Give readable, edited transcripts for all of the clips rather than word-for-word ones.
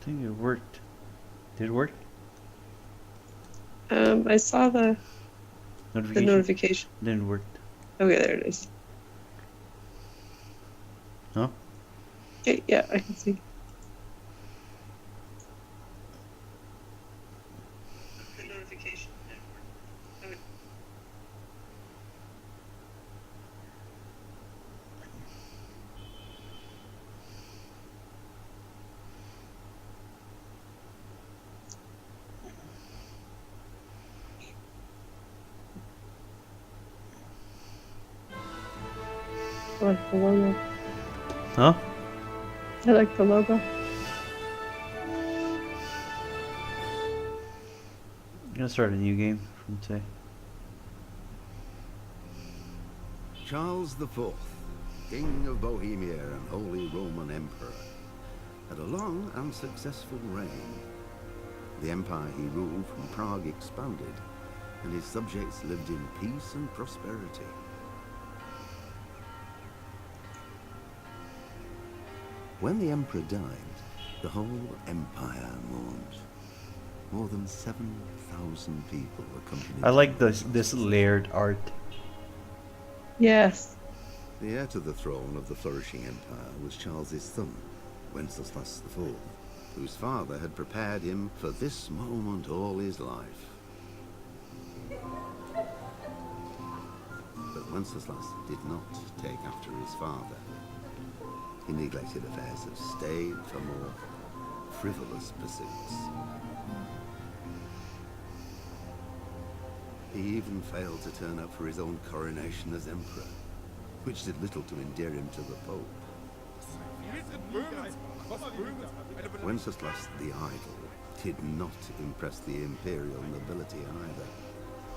think it worked. Did it work? I saw the notification. Didn't work. Okay, there it is. Huh? Okay, yeah, I can see. The notification. Okay. I like the logo. Huh? I like the logo. I'm gonna start a new game from today. Charles IV, King of Bohemia and Holy Roman Emperor, had a long and successful reign. The empire he ruled from Prague expanded, and his subjects lived in peace and prosperity. When the emperor died, the whole empire mourned. More than 7,000 people accompanied I like him. this layered art. Yes. The heir to the throne of the flourishing empire was Charles's son, Wenceslas IV, whose father had prepared him for this moment all his life. But Wenceslas did not take after his father. He neglected affairs of state for more frivolous pursuits. He even failed to turn up for his own coronation as emperor, which did little to endear him to the Pope. Wenceslas the Idle did not impress the imperial nobility either.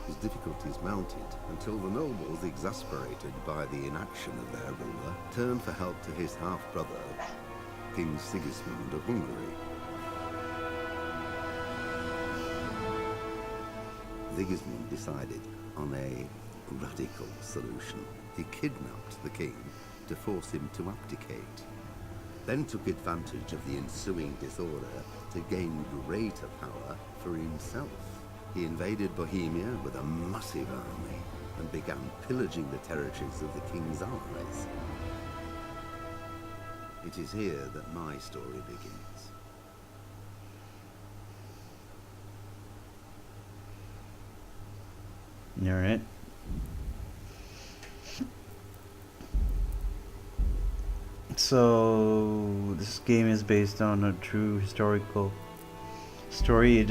His difficulties mounted until the nobles, exasperated by the inaction of their ruler, turned for help to his half-brother, King Sigismund of Hungary. Sigismund decided on a radical solution. He kidnapped the king to force him to abdicate, then took advantage of the ensuing disorder to gain greater power for himself. He invaded Bohemia with a massive army and began pillaging the territories of the king's allies. It is here that my story begins. Alright. So this game is based on a true historical story.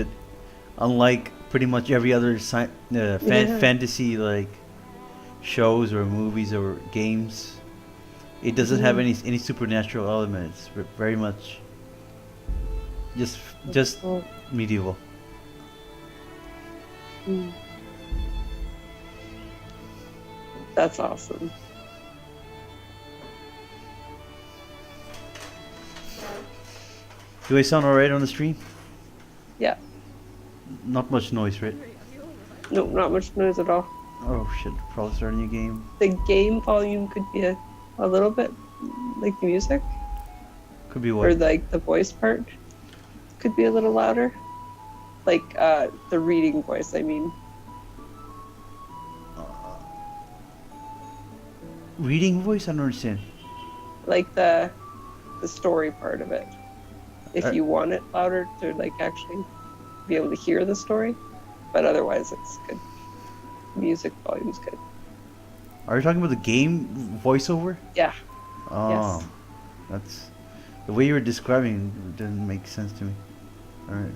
Unlike pretty much every other fantasy like shows or movies or games, it doesn't have any supernatural elements. Very much just medieval. That's awesome. Do I sound alright on the stream? Yeah. Not much noise, right? No, not much noise at all. Oh shit, probably start a new game. The game volume could be a little bit like the music. Could be what? Or like the voice part could be a little louder. Like the reading voice, I mean. Reading voice? I don't understand. Like the story part of it. If you want it louder to like actually be able to hear the story, but otherwise it's good. Music volume's good. Are you talking about the game voiceover? Yeah. Oh, yes. That's the way you were describing it didn't make sense to me. All right.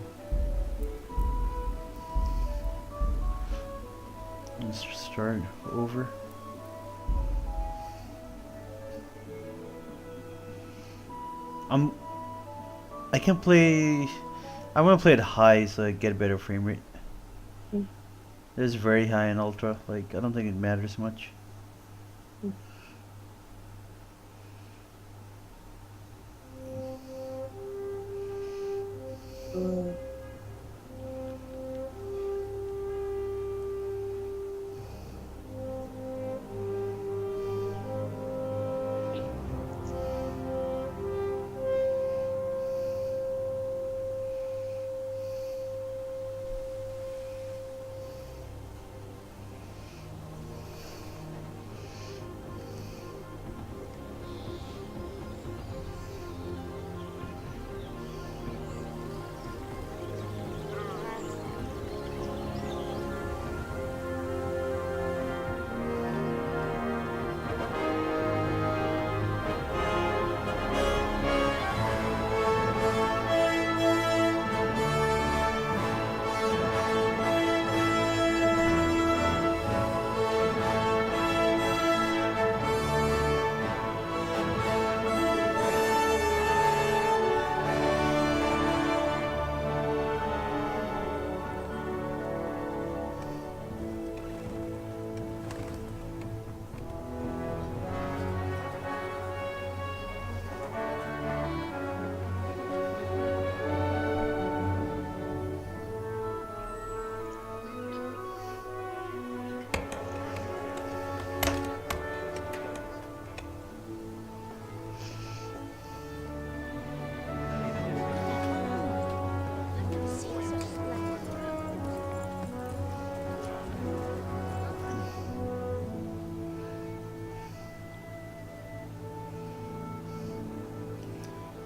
Let's start over. I can play. I'm gonna play it high so I get a better frame rate. This is very high and ultra. Like I don't think it matters much.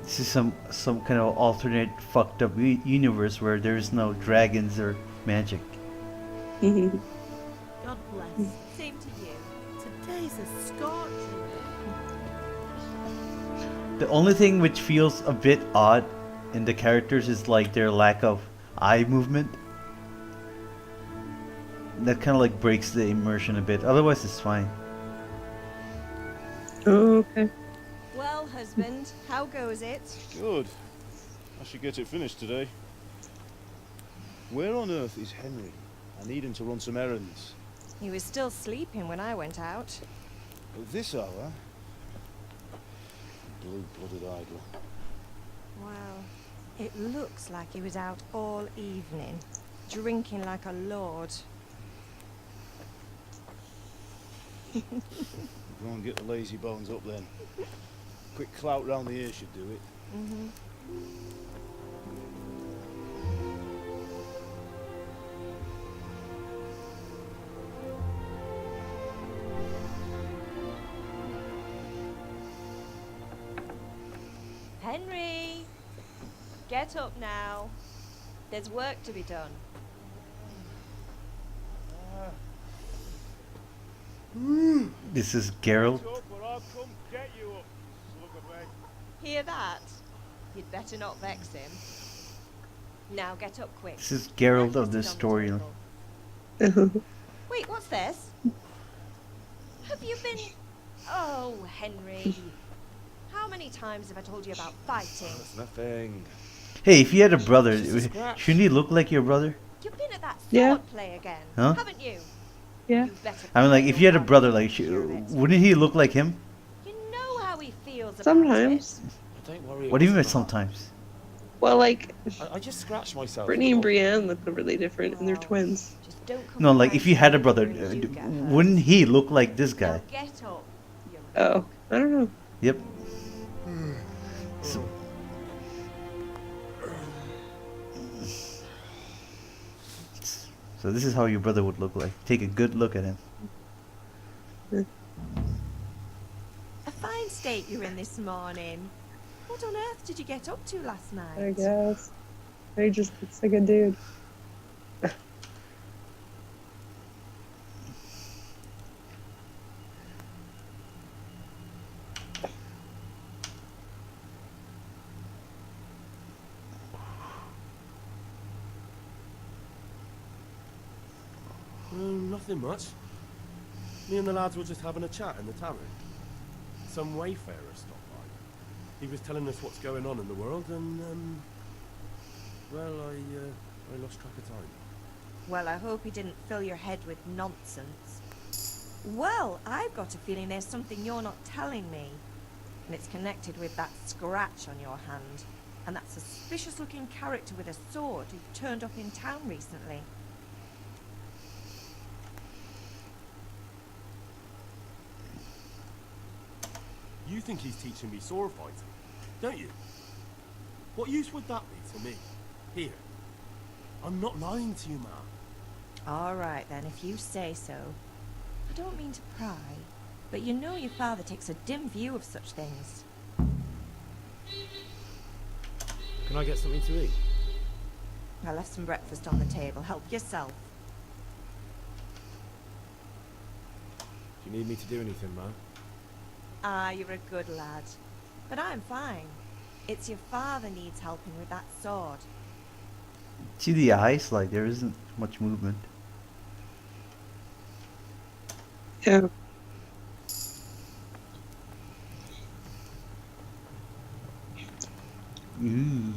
This is some kind of alternate fucked up universe where there's no dragons or magic. God bless. Same to you. Today's a scorcher. The only thing which feels a bit odd in the characters is like their lack of eye movement. That kind of like breaks the immersion a bit. Otherwise, it's fine. Oh, okay. Well, husband, how goes it? Good. I should get it finished today. Where on earth is Henry? I need him to run some errands. He was still sleeping when I went out. At this hour? Blue-blooded idler. Well, it looks like he was out all evening, drinking like a lord. Go and get the lazy bones up then. Quick clout round the ear should do it. Henry! Get up now. There's work to be done. This is Geralt. I'll come get you up, slugabag. Hear that? You'd better not vex him. Now get up quick. This is Geralt of Breakfast this is on the story. table. Wait, what's this? Have you been... Oh, Henry. How many times have I told you about fighting? That's nothing. Hey, if you had a brother, Just a scratch. shouldn't he look like your brother? You've been at that sword Yeah. play again, Huh? haven't you? Yeah. You'd better I mean, like, play if you had a your brother, part like, and hear it. wouldn't he look like him? You know how he feels about Sometimes. Don't worry. What do you mean by sometimes? Well, like, I just scratched myself. Brittany and Brienne look really different, and they're Oh. twins. it. Just don't come No, like, around if you had a here brother, when you do get hurt. wouldn't he look like this Now guy? get up. You Oh, I don't know. Yep. So, so this is how your brother would look like. Take a good look at him. A fine state you're in this morning. What on earth did you get up to last night? I guess. I just looks like a dude. Nothing much. Me and the lads were just having a chat in the tavern. Some wayfarer stopped by. He was telling us what's going on in the world, and well, I lost track of time. Well, I hope he didn't fill your head with nonsense. Well, I've got a feeling there's something you're not telling me. And it's connected with that scratch on your hand. And that suspicious-looking character with a sword who turned up in town recently. You think he's teaching me sword fighting, don't you? What use would that be to me? Here. I'm not lying to you, Ma. All right, then, if you say so. I don't mean to pry, but you know your father takes a dim view of such things. Can I get something to eat? I left some breakfast on the table. Help yourself. Do you need me to do anything, Ma? Ah, you're a good lad. But I'm fine. It's your father needs helping with that sword. See the eyes? Like, there isn't much movement. Yeah. Ooh.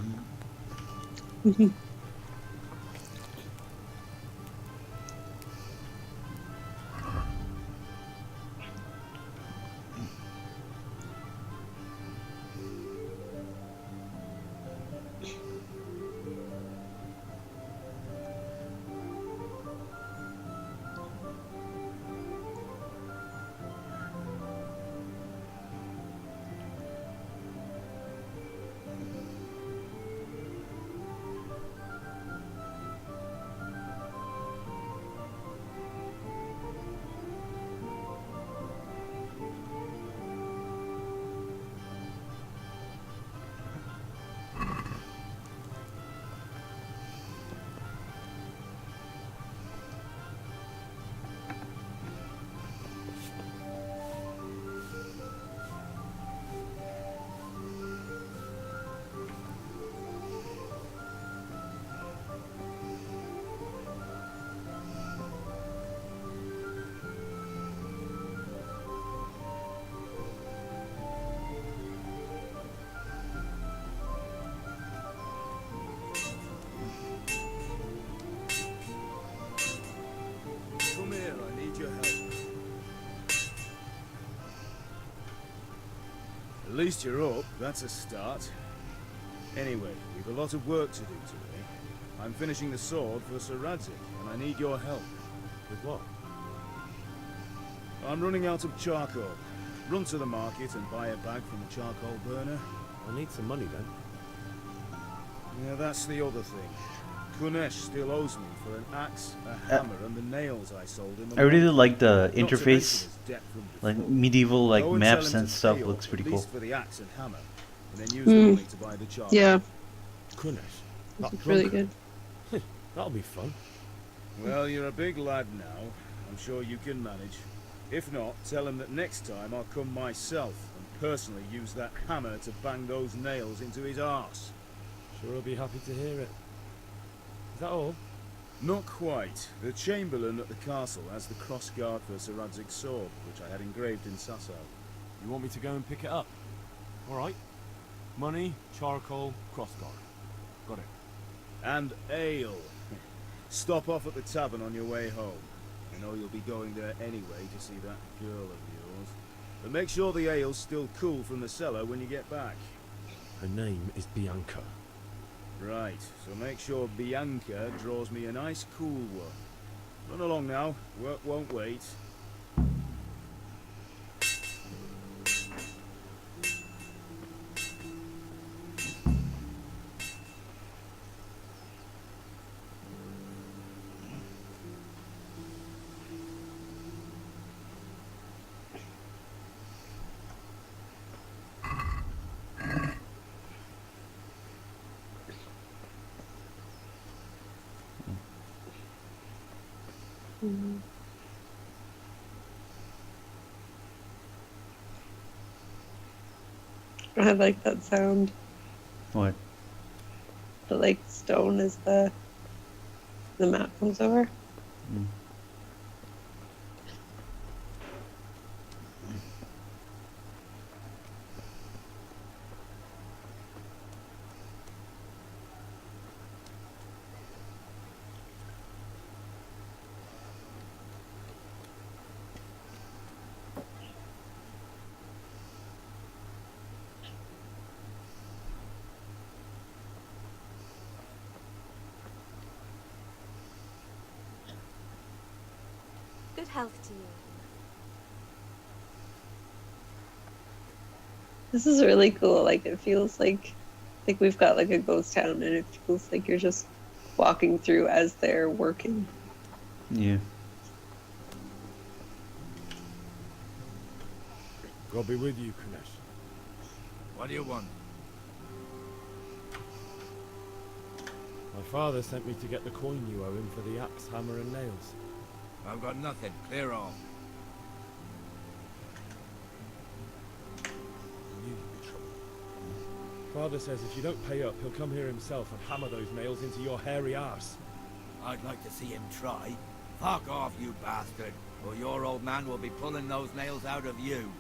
At least you're up, that's a start. Anyway, we've a lot of work to do today. I'm finishing the sword for Sir Radzig, and I need your help. With what? I'm running out of charcoal. Run to the market and buy a bag from the charcoal burner. I need some money then. Yeah, that's the other thing. Kunesh still owes me for an axe, a hammer, and the nails I sold him. I really like the Not to mention interface, his debt from like before. medieval like Go and tell maps him and to stuff pay looks up, pretty at cool. least for the axe and hammer, and then use the money to buy the charcoal. Yeah, Kunesh. That it's really drunk? good. That'll be fun. Well, you're a big lad now. I'm sure you can manage. If not, tell him that next time I'll come myself and personally use that hammer to bang those nails into his arse. Sure, I'll be happy to hear it. Is that all? Not quite. The Chamberlain at the castle has the crossguard for Sir Radzig's sword, which I had engraved in Sasau. You want me to go and pick it up? Alright. Money, charcoal, crossguard. Got it. And ale. Stop off at the tavern on your way home. I know you'll be going there anyway to see that girl of yours. But make sure the ale's still cool from the cellar when you get back. Her name is Bianca. Right, so make sure Bianca draws me a nice cool one. Run along now, work won't wait. I like that sound. What? The like stone as the map comes over. Mm. Good health to you. This is really cool. Like it feels like we've got like a ghost town, and it feels like you're just walking through as they're working. Yeah. God be with you, Kunesh. What do you want? My father sent me to get the coin you owe him for the axe, hammer and nails. I've got nothing. Clear off. I knew you'd be trouble. Father says if you don't pay up, he'll come here himself and hammer those nails into your hairy arse. I'd like to see him try. Fuck off, you bastard, or your old man will be pulling those nails out of you.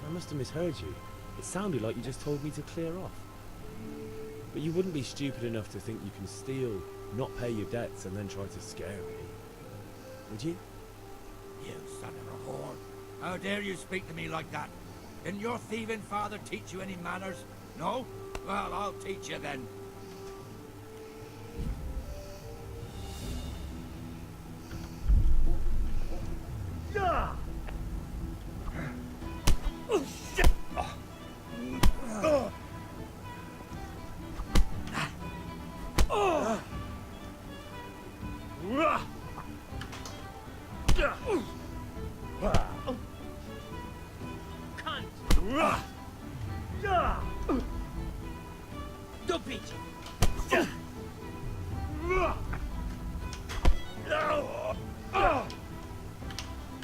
I must have misheard you. It sounded like you just told me to clear off. But you wouldn't be stupid enough to think you can steal, not pay your debts, and then try to scare me. Would you? You son of a whore. How dare you speak to me like that? Didn't your thieving father teach you any manners? No? Well, I'll teach you then.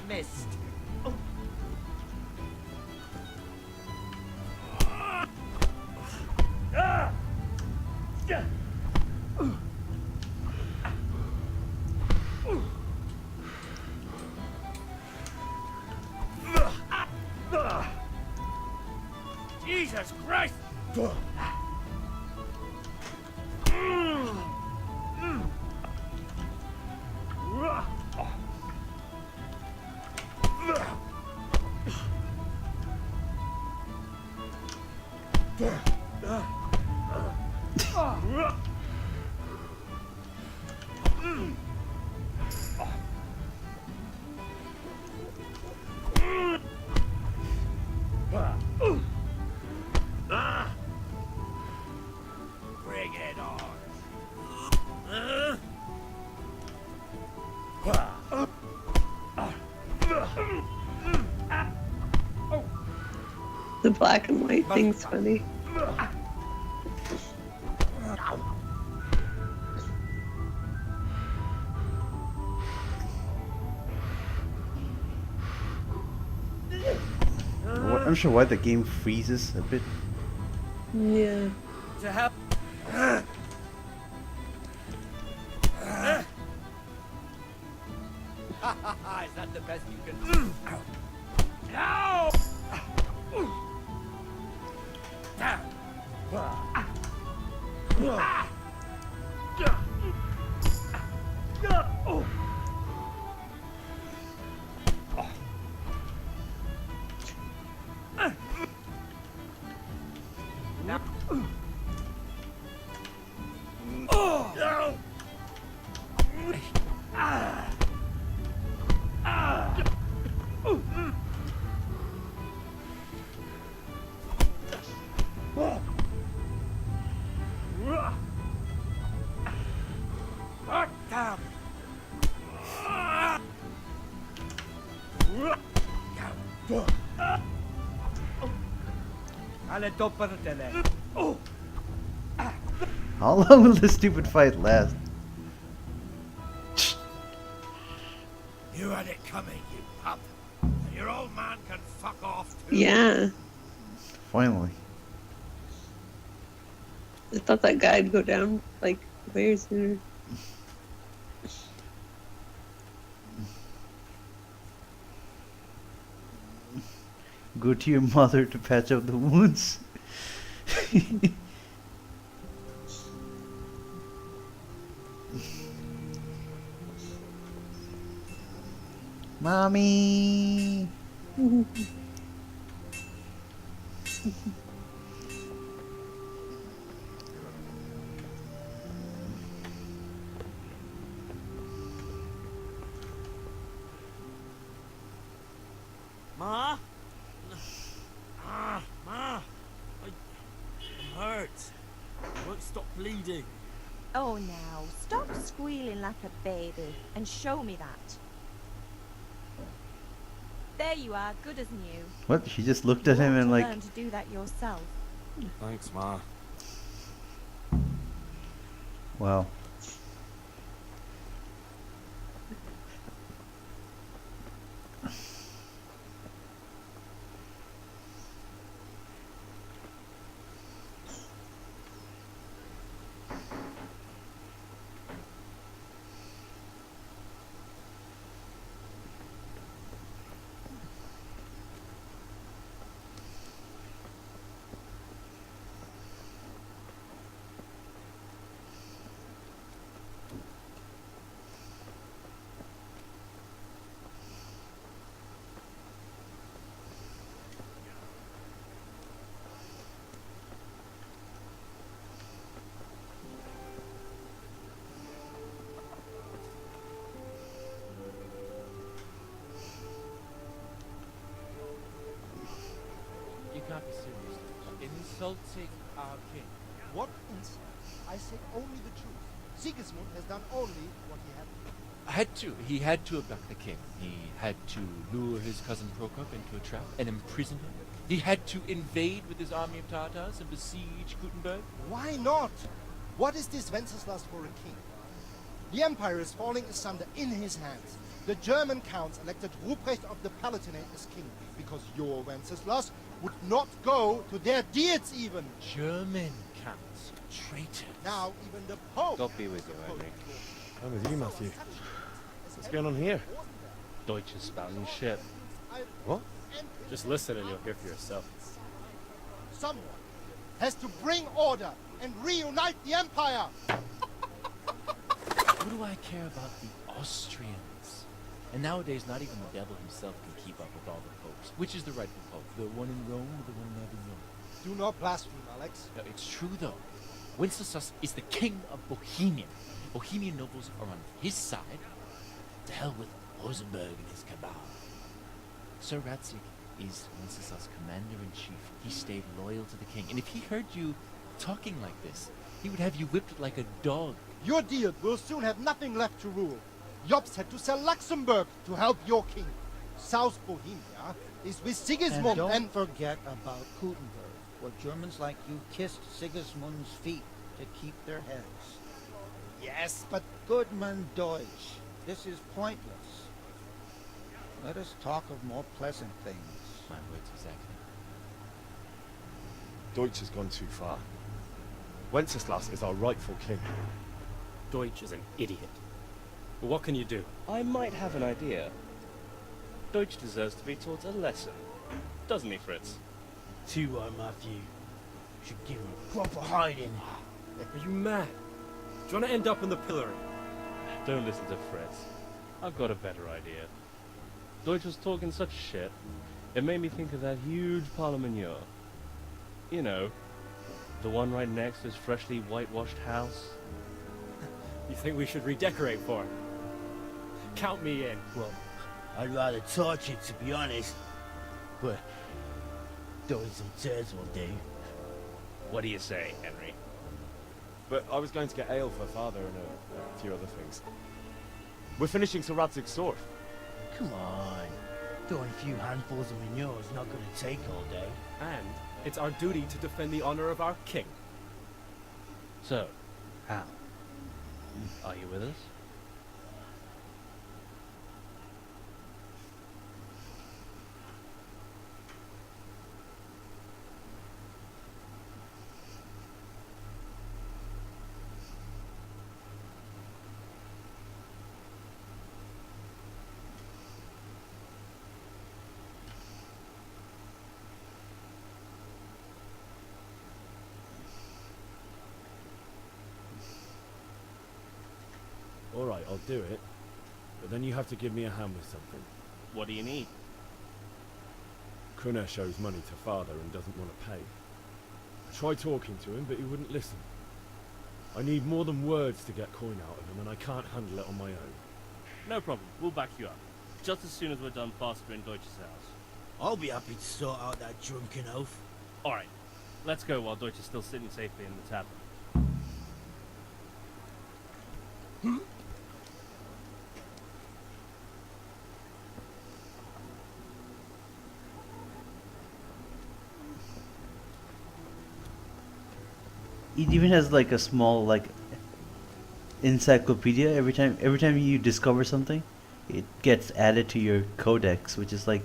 Missed. Jesus Christ! The black and white thing's funny. I'm sure why the game freezes a bit. Yeah. To help. Is that the best you can do? No! How long will this stupid fight last? You had it coming, you pup. And your old man can fuck off too. Yeah. Finally. I thought that guy'd go down like way sooner. Go to your mother to patch up the wounds. Mommy. Ma? Ma! I'm hurt. I won't stop bleeding. Oh, now, stop squealing like a baby and show me that. There you are, good as new. What? She just looked at You him ought and to like... learn to do that yourself. Thanks, Ma. Wow. You can't be serious. Insulting our king. What insult? I say only the truth. Sigismund has done only what he had to do. He had to abduct the king. He had to lure his cousin Prokop into a trap and imprison him. He had to invade with his army of Tartars and besiege Gutenberg. Why not? What is this Wenceslas for a king? The empire is falling asunder in his hands. The German counts elected Ruprecht of the Palatinate as king because your Wenceslas would not go to their deeds even. German counts. Traitors. Now even the Pope. God be with you, Henry. I'm with you, Matthew. What's going on here? Deutsche spouting ship. What? Just listen and you'll hear for yourself. Someone has to bring order and reunite the empire. What do I care about the Austrians? And nowadays, not even the devil himself can keep up with all the popes. Which is the rightful pope? The one in Rome or the one not in Rome? Do not blaspheme, Alex. No, it's true though. Wenceslas is the king of Bohemia. Bohemian nobles are on his side. To hell with Rosenberg and his cabal. Sir Ratzig is Wenceslas' commander-in-chief. He stayed loyal to the king. And if he heard you talking like this, he would have you whipped like a dog. Your deal will soon have nothing left to rule. Jobst had to sell Luxembourg to help your king. South Bohemia is with And Sigismund don't forget about Gutenberg, where Germans like you kissed Sigismund's feet to keep their heads. Yes, but Goodman Deutsch, this is pointless. Let us talk of more pleasant things. My words exactly. Deutsch has gone too far. Wenceslas is our rightful king. Deutsch is an idiot. But what can you do? I might have an idea. Deutsch deserves to be taught a lesson. Doesn't he, Fritz? Too right, Matthew. Should give him a proper hiding. Are you mad? Do you want to end up in the pillory? Don't listen to Fritz. I've got a better idea. Deutsch was talking such shit, it made me think of that huge parliament. You know, the one right next to his freshly whitewashed house. You think we should redecorate for him? Count me in. Well, I'd rather torch it, to be honest. But throwing some tears will do. What do you say, Henry? But I was going to get ale for father and a few other things. We're finishing Sir Radzig's sword. Come on. Throwing a few handfuls of manure is not going to take all day. And it's our duty to defend the honor of our king. So, Hal, are you with us? Alright, I'll do it. But then you have to give me a hand with something. What do you need? Krunner shows money to father and doesn't want to pay. I tried talking to him, but he wouldn't listen. I need more than words to get coin out of him, and I can't handle it on my own. No problem. We'll back you up. Just as soon as we're done plastering Deutsch's house. I'll be happy to sort out that drunken oaf. Alright. Let's go while Deutsch is still sitting safely in the tavern. It even has like a small like encyclopedia. Every time you discover something, it gets added to your codex, which is like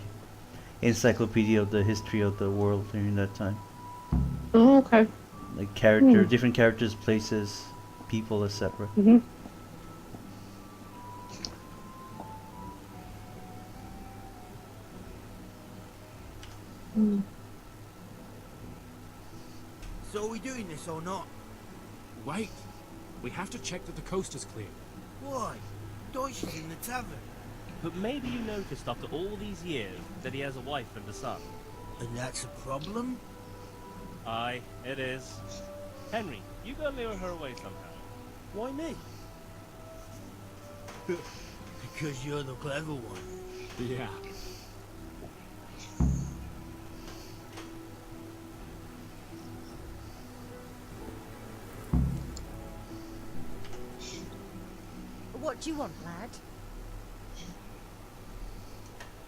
encyclopedia of the history of the world during that time. Oh, okay. Like different characters, places, people, etc. Mm-hmm. So are we doing this or not? Wait. We have to check that the coast is clear. Why? Deutsch is in the tavern. But maybe you noticed after all these years that he has a wife and a son. And that's a problem? Aye, it is. Henry, you go lure her away somehow. Why me? Because you're the clever one. Yeah. What do you want, lad?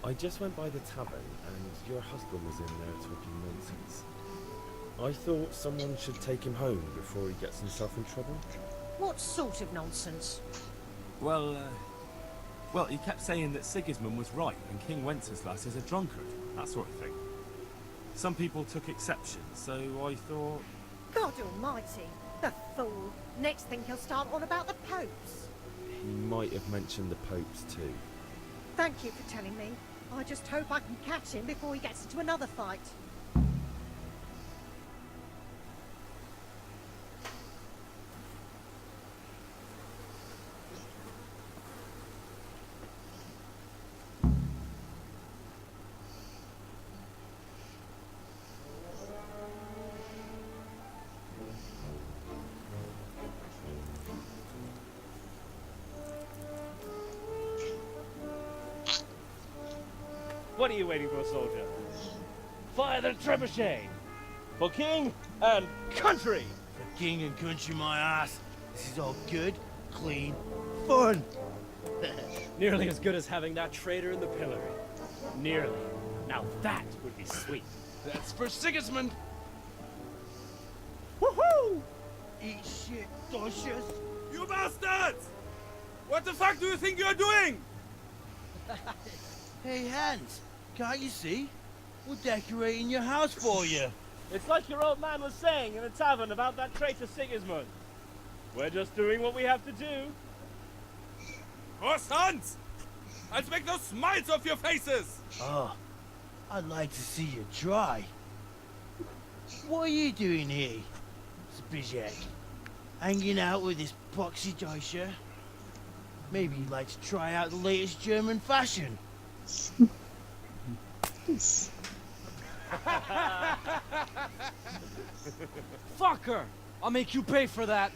I just went by the tavern, and your husband was in there talking nonsense. I thought someone should take him home before he gets himself in trouble. What sort of nonsense? Well, he kept saying that Sigismund was right and King Wenceslas is a drunkard, that sort of thing. Some people took exception, so I thought... God almighty, the fool. Next thing he'll start on about the popes. He might have mentioned the popes too. Thank you for telling me. I just hope I can catch him before he gets into another fight. What are you waiting for, soldier? Fire the trebuchet! For king and country! For king and country, my ass. This is all good, clean, fun. Nearly as good as having that traitor in the pillory. Nearly. Now that would be sweet. That's for Sigismund. Woohoo! Eat shit, Docious. You bastards! What the fuck do you think you're doing? Hey, Hans, can't you see? We're decorating your house for you. It's like your old man was saying in the tavern about that traitor Sigismund. We're just doing what we have to do. Oh, sons! I'll make those smiles off your faces! Oh, I'd like to see you try. What are you doing here, Zbyszek? Hanging out with this boxy Deutscher? Maybe you'd like to try out the latest German fashion. Fucker! I'll make you pay for that.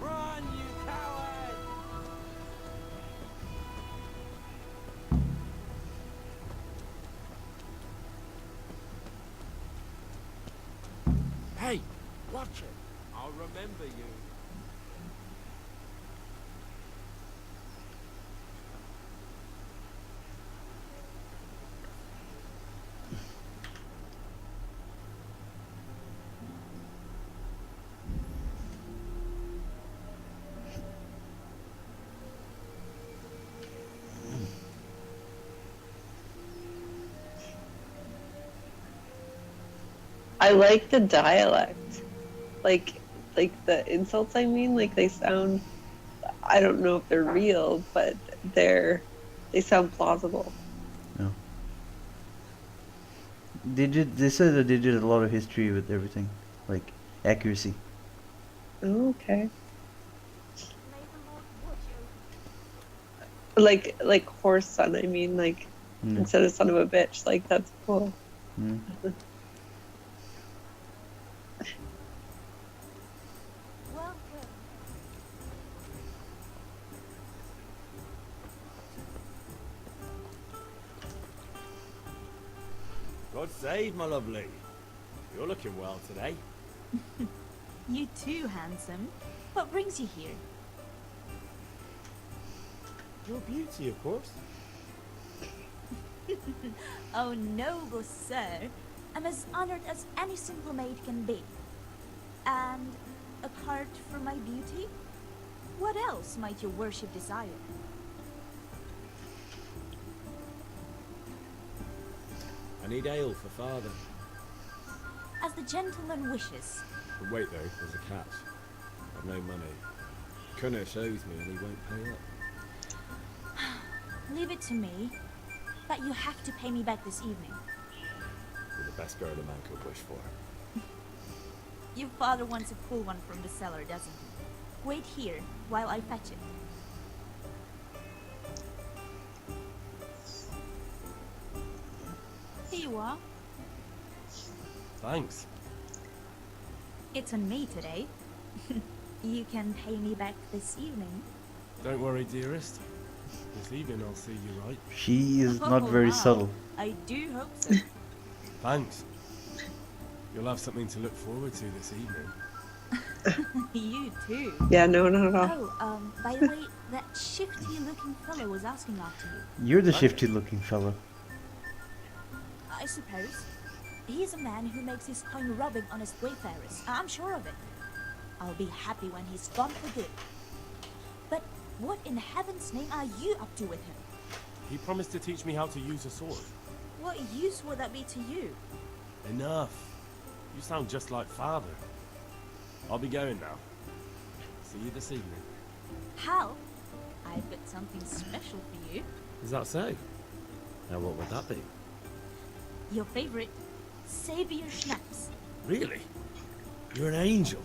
Run, you coward! Hey, watch it. I'll remember you. I like the dialect, like the insults. I mean, like they sound. I don't know if they're real, but they sound plausible. No. They said that they did a lot of history with everything, like accuracy. Oh, okay. Like horse son. I mean, like instead of son of a bitch. Like that's cool. Mm. God save, my lovely. You're looking well today. You too, handsome. What brings you here? Your beauty, of course. Oh, noble sir. I'm as honored as any simple maid can be. And apart from my beauty, what else might your worship desire? I need ale for father. As the gentleman wishes. But wait though, there's a catch. I've no money. Kunnish owes me and he won't pay up. Leave it to me. But you have to pay me back this evening. You're the best girl a man could wish for. Your father wants a full one from the cellar, doesn't he? Wait here while I fetch it. Here you are. Thanks. It's on me today. You can pay me back this evening. Don't worry, dearest. This evening I'll see you right. She is not very subtle. I do hope so. Thanks. You'll have something to look forward to this evening. You too. Yeah, no. Oh, by the way, that shifty-looking fellow was asking after you. You're the shifty-looking fellow. I suppose. He's a man who makes his coin robbing honest wayfarers. I'm sure of it. I'll be happy when he's gone for good. But what in heaven's name are you up to with him? He promised to teach me how to use a sword. What use would that be to you? Enough. You sound just like father. I'll be going now. See you this evening. Hal, I've got something special for you. Is that so? Now what would that be? Your favorite Savior Schnapps. Really? You're an angel.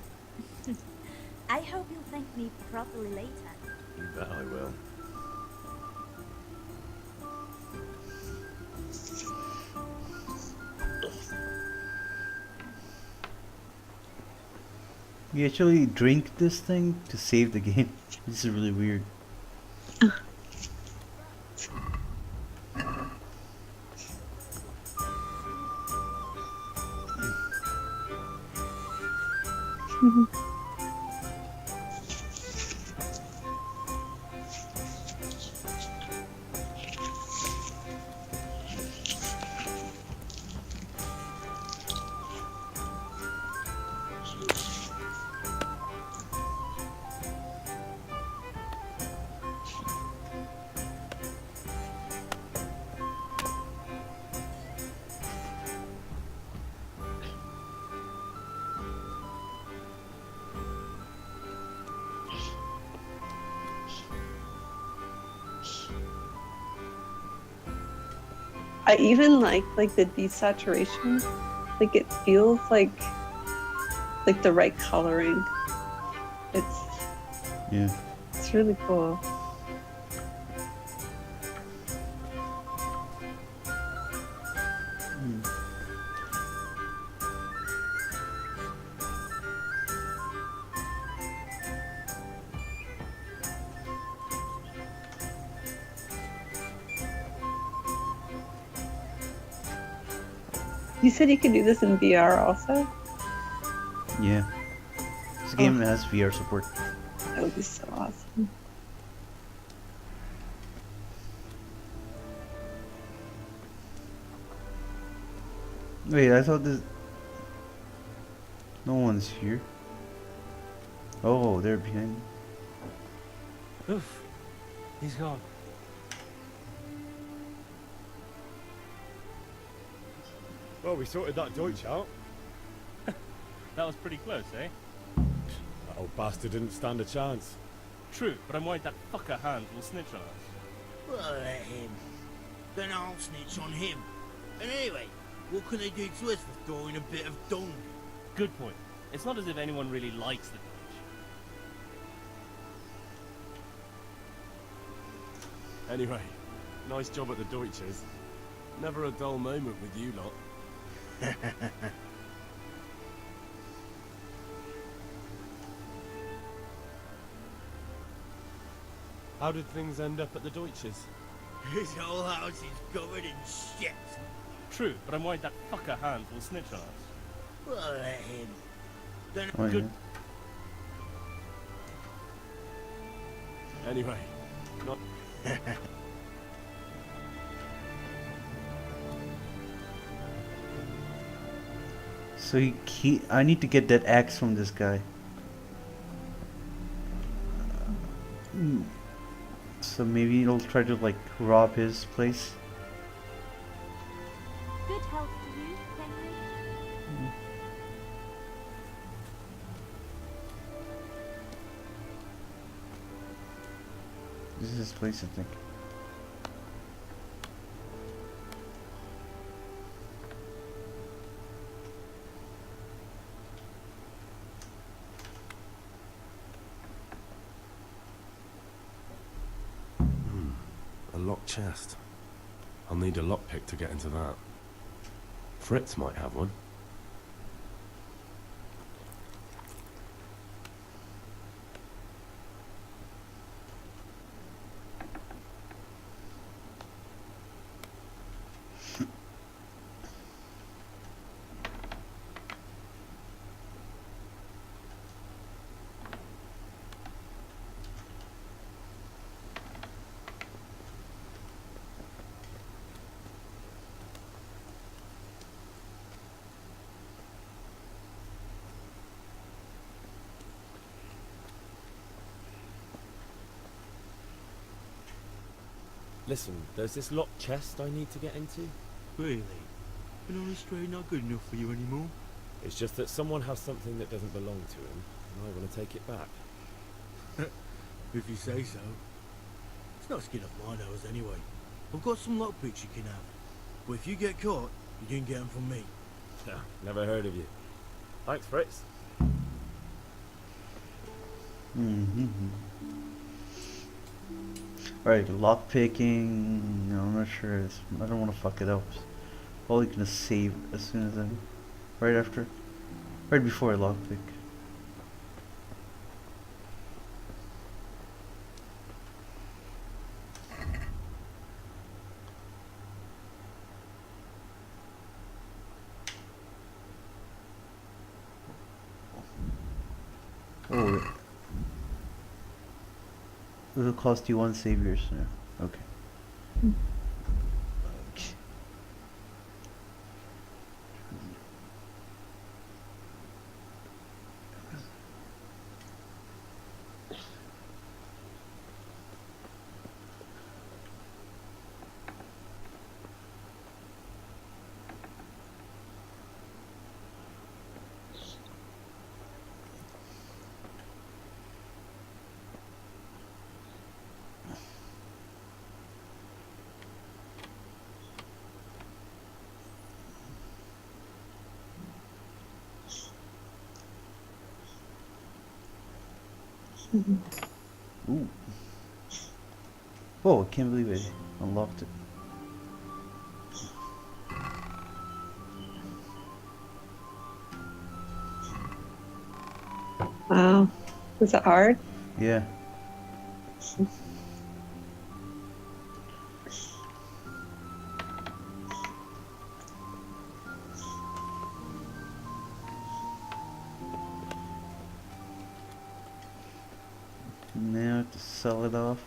I hope you'll thank me properly later. You bet I will. You actually drink this thing to save the game. This is really weird. I even like the desaturation. Like it feels like the right coloring. Yeah. It's really cool. You said you could do this in VR also? Yeah. This game has VR support. That would be so awesome. Wait, I thought this... No one's here. Oh, they're behind me. Oof. He's gone. Well, we sorted that Deutsch out. That was pretty close, eh? That old bastard didn't stand a chance. True, but I'm worried that fucker Hans will snitch on us. Well, let him. Then I'll snitch on him. And anyway, what can they do to us for throwing a bit of dung? Good point. It's not as if anyone really likes the Deutsch. Anyway, nice job at the Deutsches. Never a dull moment with you lot. How did things end up at the Deutsches? His whole house is covered in shit. True, but I'm worried that fucker Hans will snitch on us. Well, let him. Then Oh, Good. Anyway, not... So I need to get that axe from this guy. So maybe he'll try to like rob his place. Good health to you, Henry. This is his place, I think. A locked chest. I'll need a lockpick to get into that. Fritz might have one. Listen, there's this locked chest I need to get into. Really? Been on a stray not good enough for you anymore? It's just that someone has something that doesn't belong to him, and I want to take it back. If you say so. It's no skin off my nose anyway. I've got some lockpicks you can have. But if you get caught, you didn't get them from me. Never heard of you. Thanks, Fritz. Alright, lock picking. No, I'm not sure. I don't want to fuck it up. Probably gonna save as soon as I'm right before I lock pick. Oh, it'll cost you 1 savior, so okay. Ooh. Whoa, I can't believe I unlocked it. Wow. Was it hard? Yeah. Now to sell it off.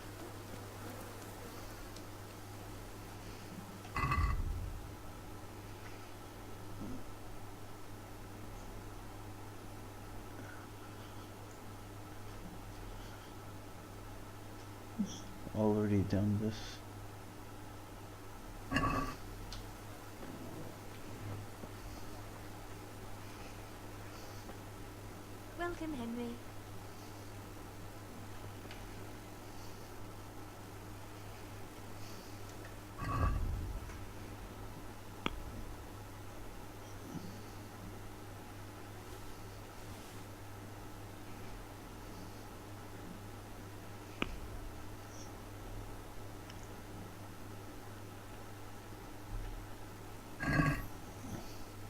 Already done this. Welcome, Henry.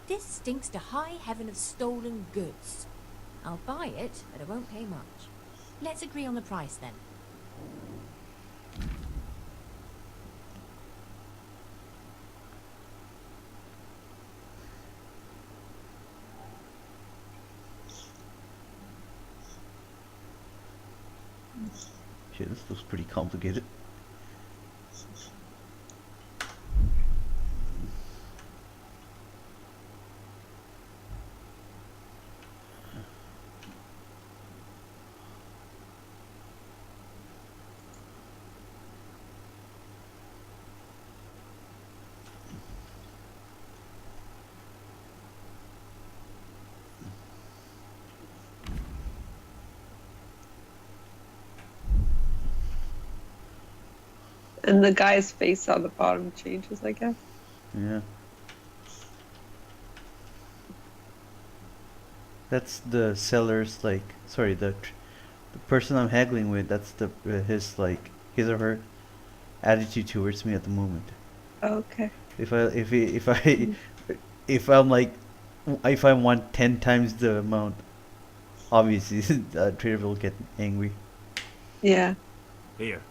This stinks to high heaven of stolen goods. I'll buy it, but I won't pay much. Let's agree on the price then. Shit, this looks pretty complicated. And the guy's face on the bottom changes, I guess. Yeah. That's the seller's, like, sorry, the person I'm haggling with. That's the his, like, his or her attitude towards me at the moment. Okay. If I'm like, if I want 10 times the amount, obviously the trader will get angry. Yeah. Here,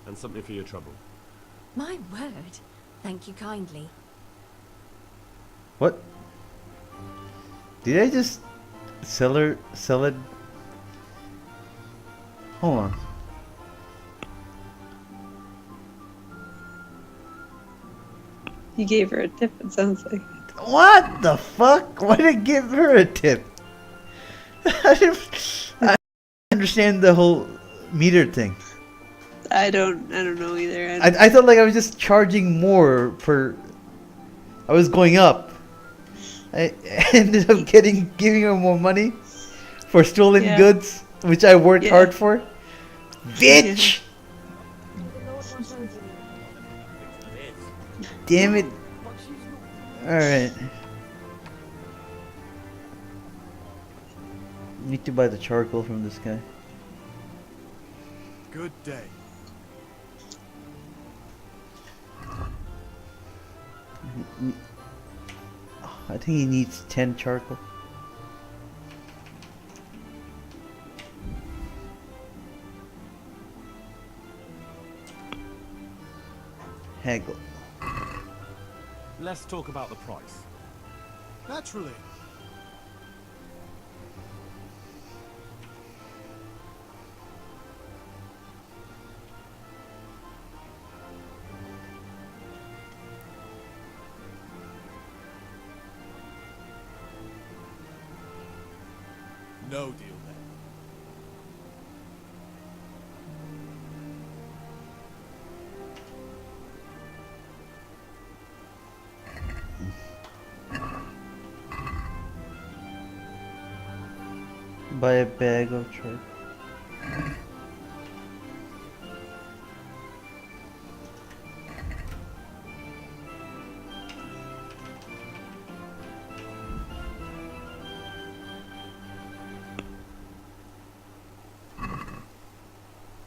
and something for your trouble. My word. Thank you kindly. What? Did I just sell it? Hold on. You gave her a tip, it sounds like. What the fuck? Why did I give her a tip? I don't understand the whole meter thing. I don't know either. I thought like I was just charging more per. I was going up. I ended up giving her more money for stolen goods, which I worked hard for. Bitch! Damn it! All right. Need to buy the charcoal from this guy. Good day. I think he needs 10 charcoal. Haggle. Let's talk about the price. Naturally. No deal then. Buy a bag of charcoal.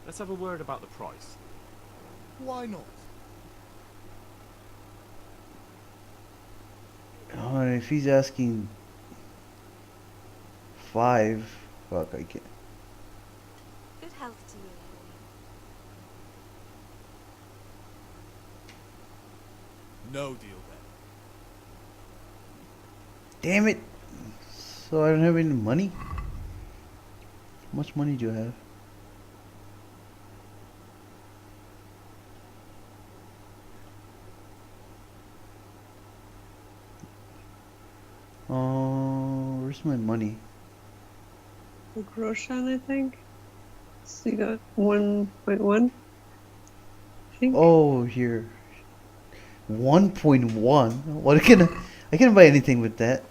Let's have a word about the price. Why not? Oh, and if he's asking 5, fuck, I can't. Good health to you, No deal then. Damn it! So I don't have any money? How much money do I have? Oh, where's my money? The Groshan, I think. So you got 1.1. I think. Oh, here. 1.1? What can I can't buy anything with that.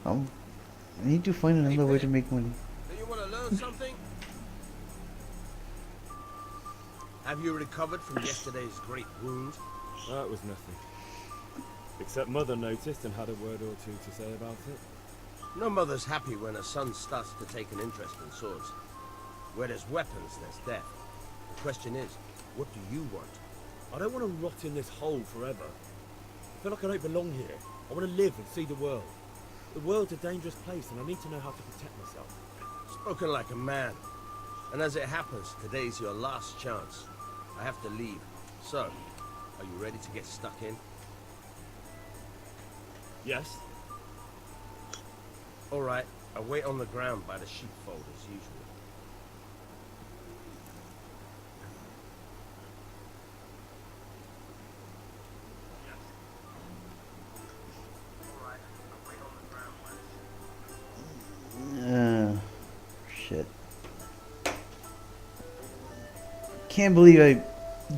I need to find another way to make money. Do you want to learn something? Have you recovered from yesterday's great wound? That was nothing. Except Mother noticed and had a word or two to say about it. No mother's happy when her son starts to take an interest in swords. Where there's weapons, there's death. The question is, what do you want? I don't want to rot in this hole forever. I feel like I don't belong here. I want to live and see the world. The world's a dangerous place and I need to know how to protect myself. Spoken like a man. And as it happens, today's your last chance. I have to leave. So, are you ready to get stuck in? Yes? Alright, I'll wait on the ground by the sheepfold as usual. Shit. Can't believe I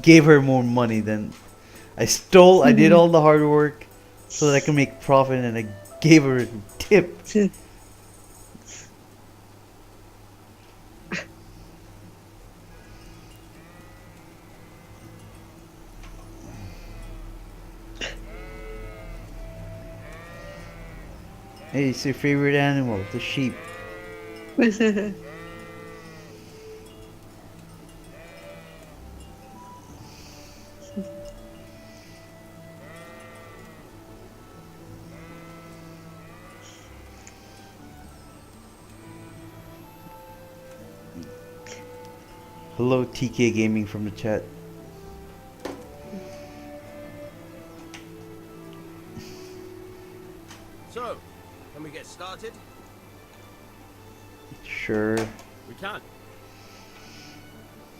gave her more money than I stole. I did all the hard work so that I can make profit, and I gave her a tip. Hey, it's your favorite animal, the sheep. Hello, TK Gaming from the chat. So, can we get started? Sure. We can.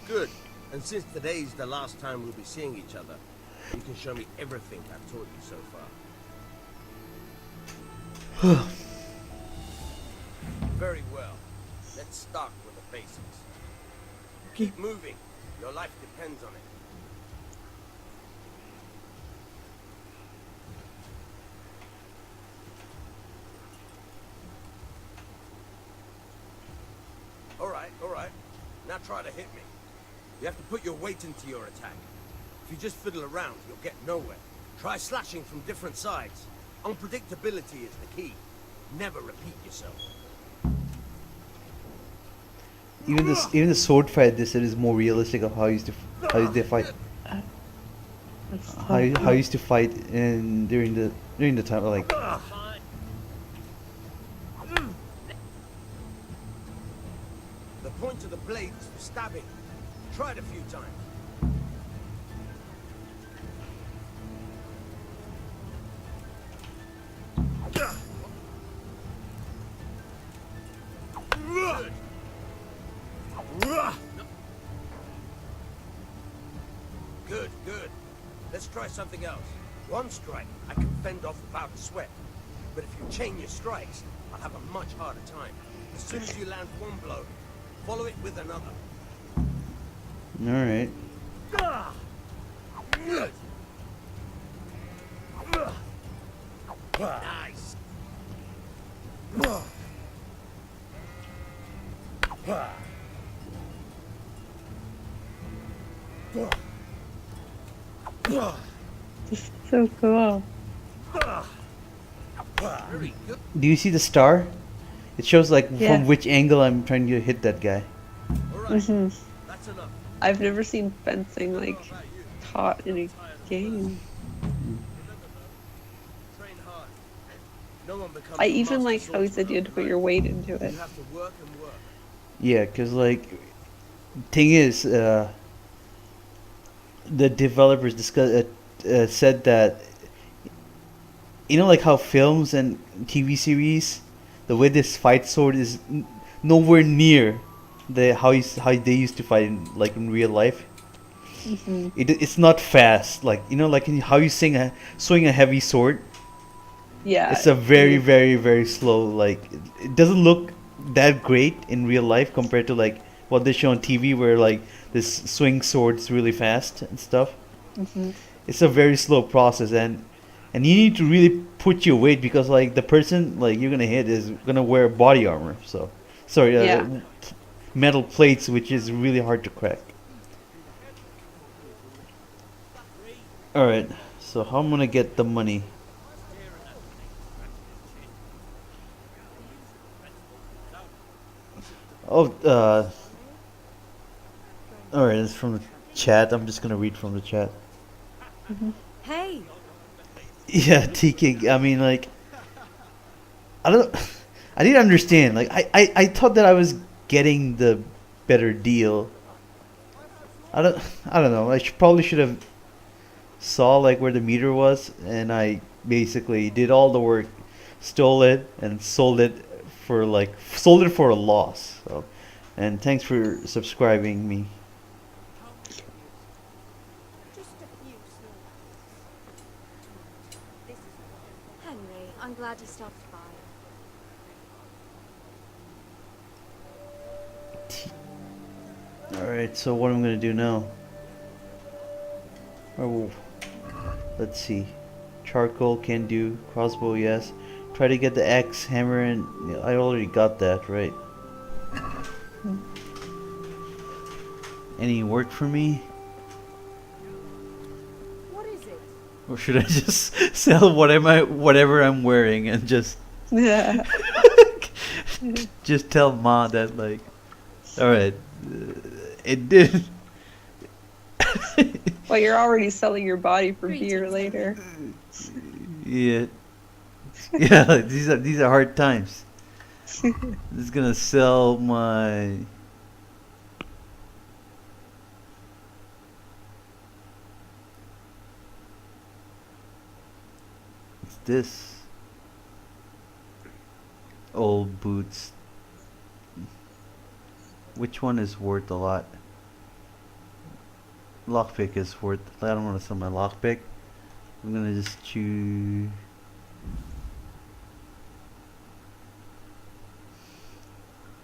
Good. And since today's the last time we'll be seeing each other, you can show me everything I've taught you so far. Very well. Let's start with the basics. Keep moving. Your life depends on it. All right. Now try to hit me. You have to put your weight into your attack. If you just fiddle around, you'll get nowhere. Try slashing from different sides. Unpredictability is the key. Never repeat yourself. Even the sword fight this is more realistic of how I used to fight. How I used to fight in during the time like. The point of the blade is for stabbing. Try it a few times. Good, good. Let's try something else. One strike, I can fend off without a sweat. But if you chain your strikes, I'll have a much harder time. As soon as you land one blow, follow it with another. Alright. Good. Nice. So cool. Do you see the star? It shows like Yeah. from which angle I'm trying to hit that guy. Mhm. I've never seen fencing like taught in a game. No one becomes I a even master like how he said you had to put your weight into it. You have to work and work. Yeah, cause like, thing is, the developers said that, you know, like how films and TV series, the way this fight sword is nowhere near how they used to fight in real life. Mhm. It's not fast, like, you know, like how you swing a heavy sword. Yeah. It's a very, very, very slow. Like it doesn't look that great in real life compared to like what they show on TV, where like this swing sword's really fast and stuff. Mhm. It's a very slow process, and you need to really put your weight, because like the person like you're gonna hit is gonna wear body armor. So sorry, Yeah. metal plates, which is really hard to crack. All right, so how I'm gonna get the money? Oh, alright, it's from the chat. I'm just gonna read from the chat. Hey, Yeah, TK, I mean, like, I didn't understand. Like, I thought that I was getting the better deal. I don't know. Probably should have saw, like, where the meter was, and I basically did all the work, stole it, and sold it for a loss. So, and thanks for subscribing me. Henry, I'm glad you stopped by. Alright, so what I'm gonna do now? Oh, let's see. Charcoal can do. Crossbow, yes. Try to get the axe, hammer, and yeah, I already got that, right? Any work for me? what is it? Or should I just sell whatever I'm wearing and just Yeah. just tell Ma that, like, alright, it did. Well, you're already selling your body for beer later. Yeah. Yeah, these are hard times. This is gonna sell my. What's this? Old boots. Which one is worth a lot? Lockpick is worth. I don't want to sell my lockpick. I'm gonna just choose.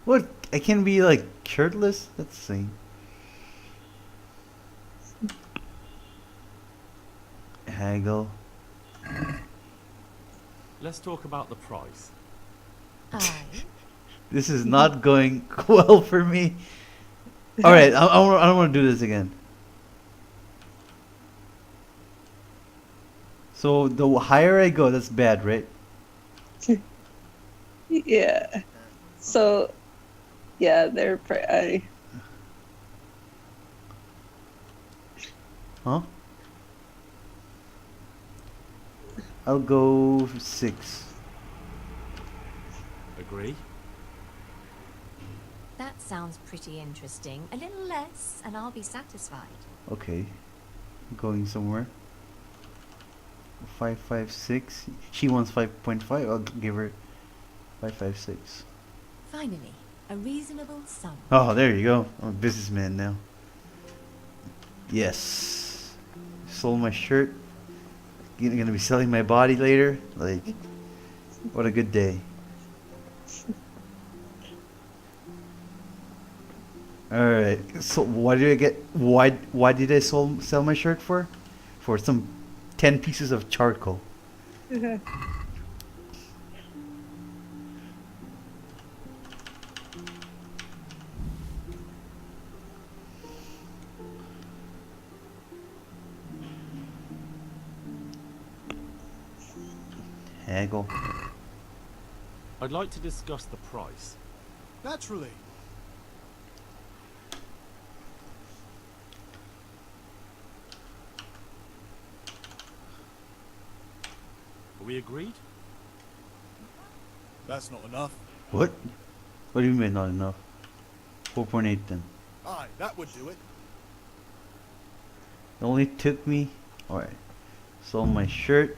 What? I can be like shirtless? Let's see. Haggle. Let's talk about the price. This is not going well for me. Alright, I don't want to do this again. So the higher I go, that's bad, right? Yeah. So, yeah, they're Huh? I'll go 6. Agree? That sounds pretty interesting. A little less, and I'll be satisfied. Okay. Going somewhere. 556. She wants 5.5. I'll give her 556. Finally, a reasonable sum. Oh, there you go. I'm a businessman now. Yes. Sold my shirt. Gonna be selling my body later. Like, what a good day. Alright, so what did I get? Why did I sell my shirt for? For some 10 pieces of charcoal. Haggle. I'd like to discuss the price. Naturally. Are we agreed? That's not enough. What? What do you mean not enough? 4.8 then. Aye, that would do it. It only took me. Alright. Sold my shirt.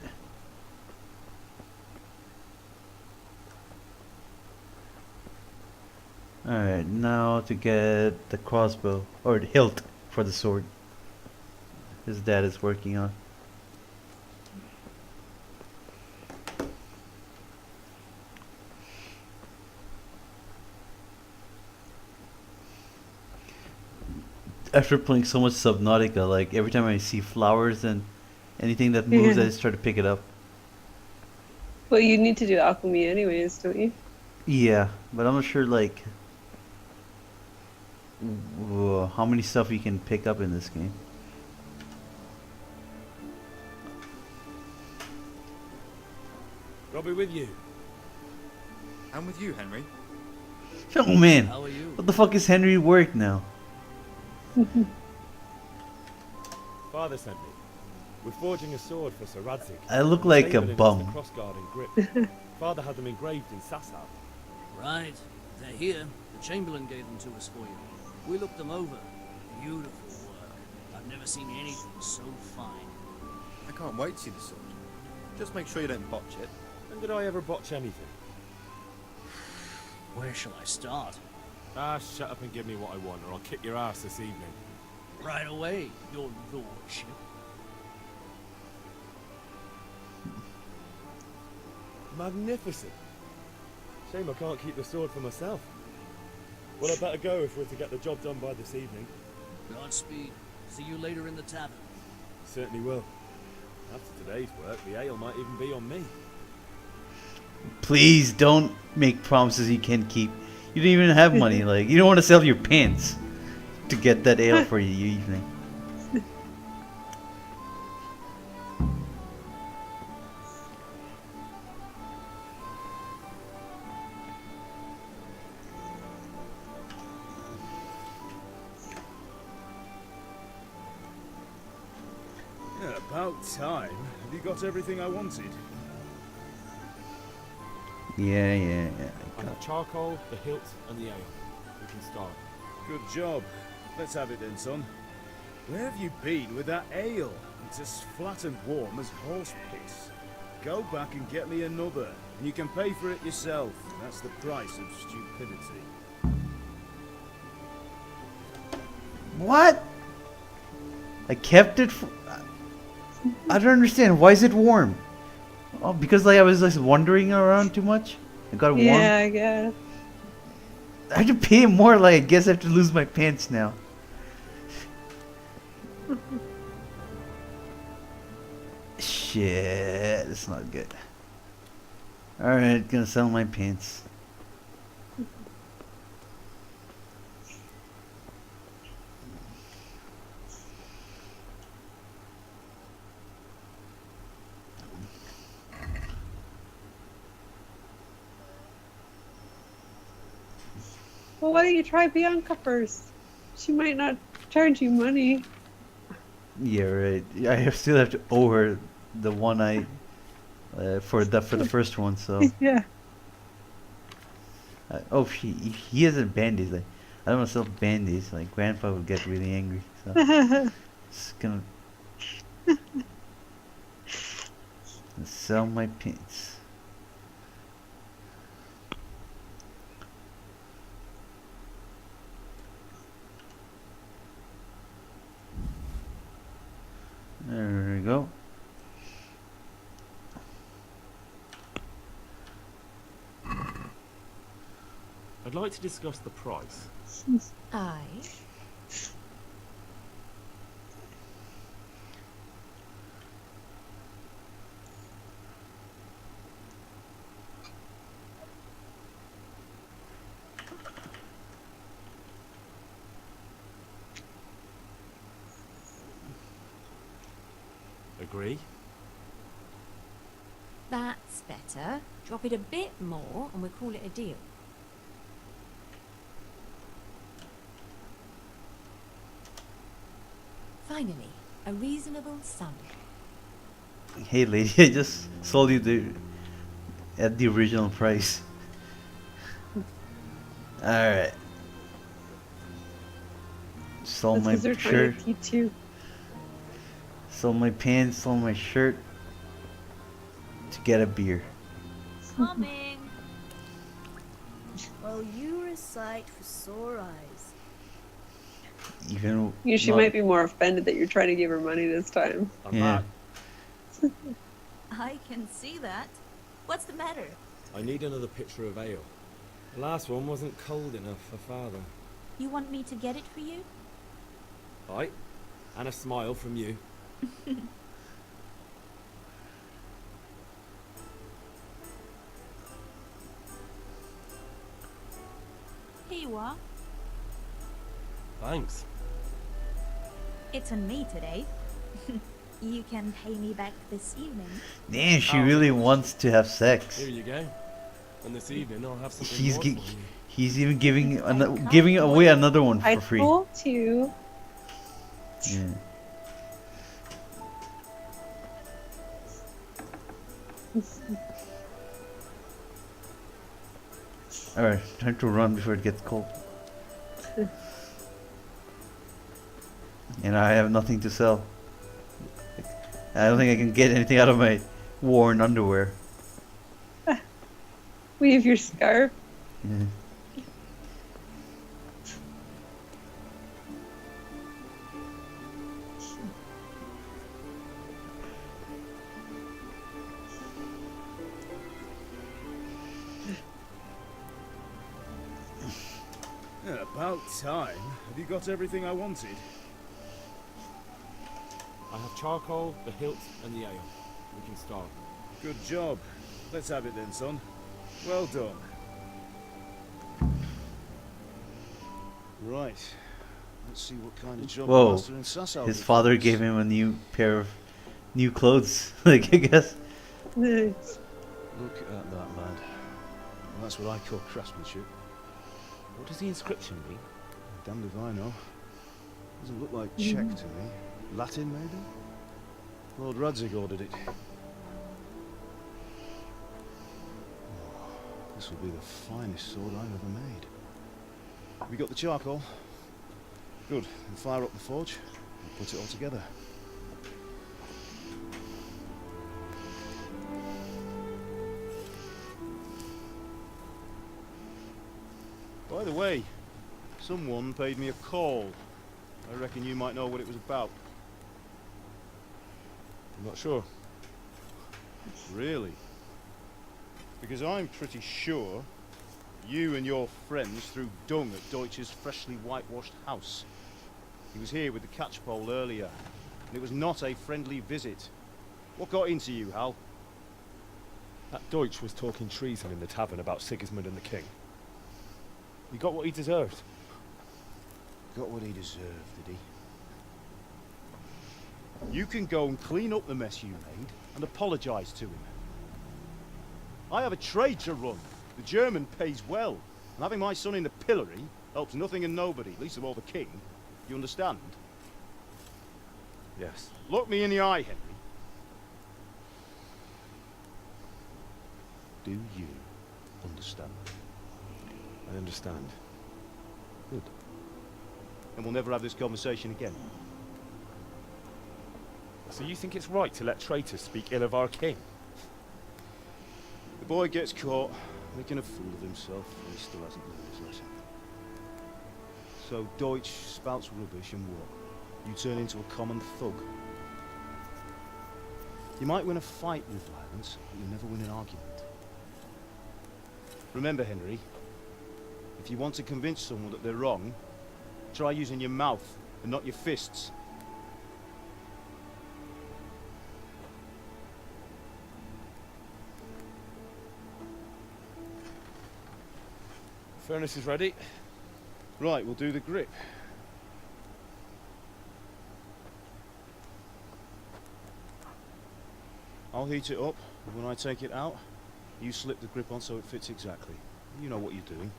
Alright, now to get the crossbow. Or the hilt for the sword. His dad is working on. After playing so much Subnautica, like every time I see flowers and anything that moves, I just try to pick it up. Well, you need to do alchemy anyways, don't you? Yeah, but I'm not sure like how many stuff you can pick up in this game. I'll be with you. I'm with you, Henry. Oh man, How are you? what the fuck is Henry work now? Father sent me. We're forging a sword for Sir Radzig. I look like a Sabin is bum. The crossguard and grip. Father had them engraved in Sasau. Right. They're here. The Chamberlain gave them to us for you. We looked them over. Beautiful work. I've never seen anything so fine. I can't wait to see the sword. Just make sure you don't botch it. When did I ever botch anything? Where shall I start? Ah, shut up and give me what I want, or I'll kick your ass this evening. Right away, your lordship. Magnificent. Shame I can't keep the sword for myself. Well, I'd better go if we're to get the job done by this evening. Godspeed. See you later in the tavern. Certainly will. After today's work, the ale might even be on me. Please don't make promises you can't keep. You don't even have money. Like, you don't want to sell your pants to get that ale for your evening. Yeah, about time. Have you got everything I wanted? Yeah. I have charcoal, the hilt, and the ale. We can start. Good job. Let's have it then, son. Where have you been with that ale? It's as flat and warm as horse piss. Go back and get me another, and you can pay for it yourself. That's the price of stupidity. What? I kept it for... I don't understand. Why is it warm? Oh, because like I was just wandering around too much? It got warm? Yeah, I guess. I have to pay more, like, I guess I have to lose my pants now. Shit, it's not good. Alright, gonna sell my pants. Well, why don't you try Bianca first? She might not charge you money. Yeah, right. I still have to owe her the one I for the first one. So. Yeah. Oh, he has a band-aids. Like, I don't want to sell band-aids. Like, Grandpa would get really angry. So it's gonna sell my pins. There we go. I'd like to discuss the price. Aye. Agree? That's better. Drop it a bit more and we'll call it a deal. Finally, a reasonable sum. Hey, lady, I just sold you at the original price. All right. Sold my shirt. Sold my pants. Sold my shirt. To get a beer. Coming. Well, you're a sight for sore eyes. Even she might be more offended that you're trying to give her money this time. Yeah. I can see that. What's the matter? I need another pitcher of ale. The last one wasn't cold enough for Father. You want me to get it for you? Aye. And a smile from you. Here you are. Thanks. It's on me today. You can pay me back this evening. Damn, she really wants to have sex. Here you go. And this evening I'll have something He's more for you. he's even giving away another one for free. I told you. Yeah. Alright, time to run before it gets cold. And I have nothing to sell. I don't think I can get anything out of my worn underwear. We have your scarf. Yeah. Yeah, about time. Have you got everything I wanted? I have charcoal, the hilt, and the ale. We can start. Good job. Let's have it then, son. Well done. Right. Let's see what kind of job Whoa. Master and Sass His father gave him a new pair of new clothes, like, I guess. Nice. Look at that, lad. Well, that's what I call craftsmanship. What does the inscription mean? Damned if I know. Doesn't look like Czech to me. Latin, maybe? Lord Radzig ordered it. Oh, this will be the finest sword I've ever made. Have you got the charcoal? Good. Then fire up the forge and put it all together. By the way, someone paid me a call. I reckon you might know what it was about. I'm not sure. Really? Because I'm pretty sure you and your friends threw dung at Deutsch's freshly whitewashed house. He was here with the catchpole earlier, and it was not a friendly visit. What got into you, Hal? That Deutsch was talking treason in the tavern about Sigismund and the king. He got what he deserved. Got what he deserved, did he? You can go and clean up the mess you made and apologise to him. I have a trade to run. The German pays well. And having my son in the pillory helps nothing and nobody, least of all the king. You understand? Yes. Look me in the eye, Henry. Do you understand? I understand. Good. And we'll never have this conversation again. So you think it's right to let traitors speak ill of our king? The boy gets caught, making a fool of himself, and he still hasn't learned his lesson. So Deutsch spouts rubbish, and what? You turn into a common thug. You might win a fight with violence, but you'll never win an argument. Remember, Henry, if you want to convince someone that they're wrong, try using your mouth and not your fists. Furnace is ready. Right, we'll do the grip. I'll heat it up, and when I take it out, you slip the grip on so it fits exactly. You know what you're doing.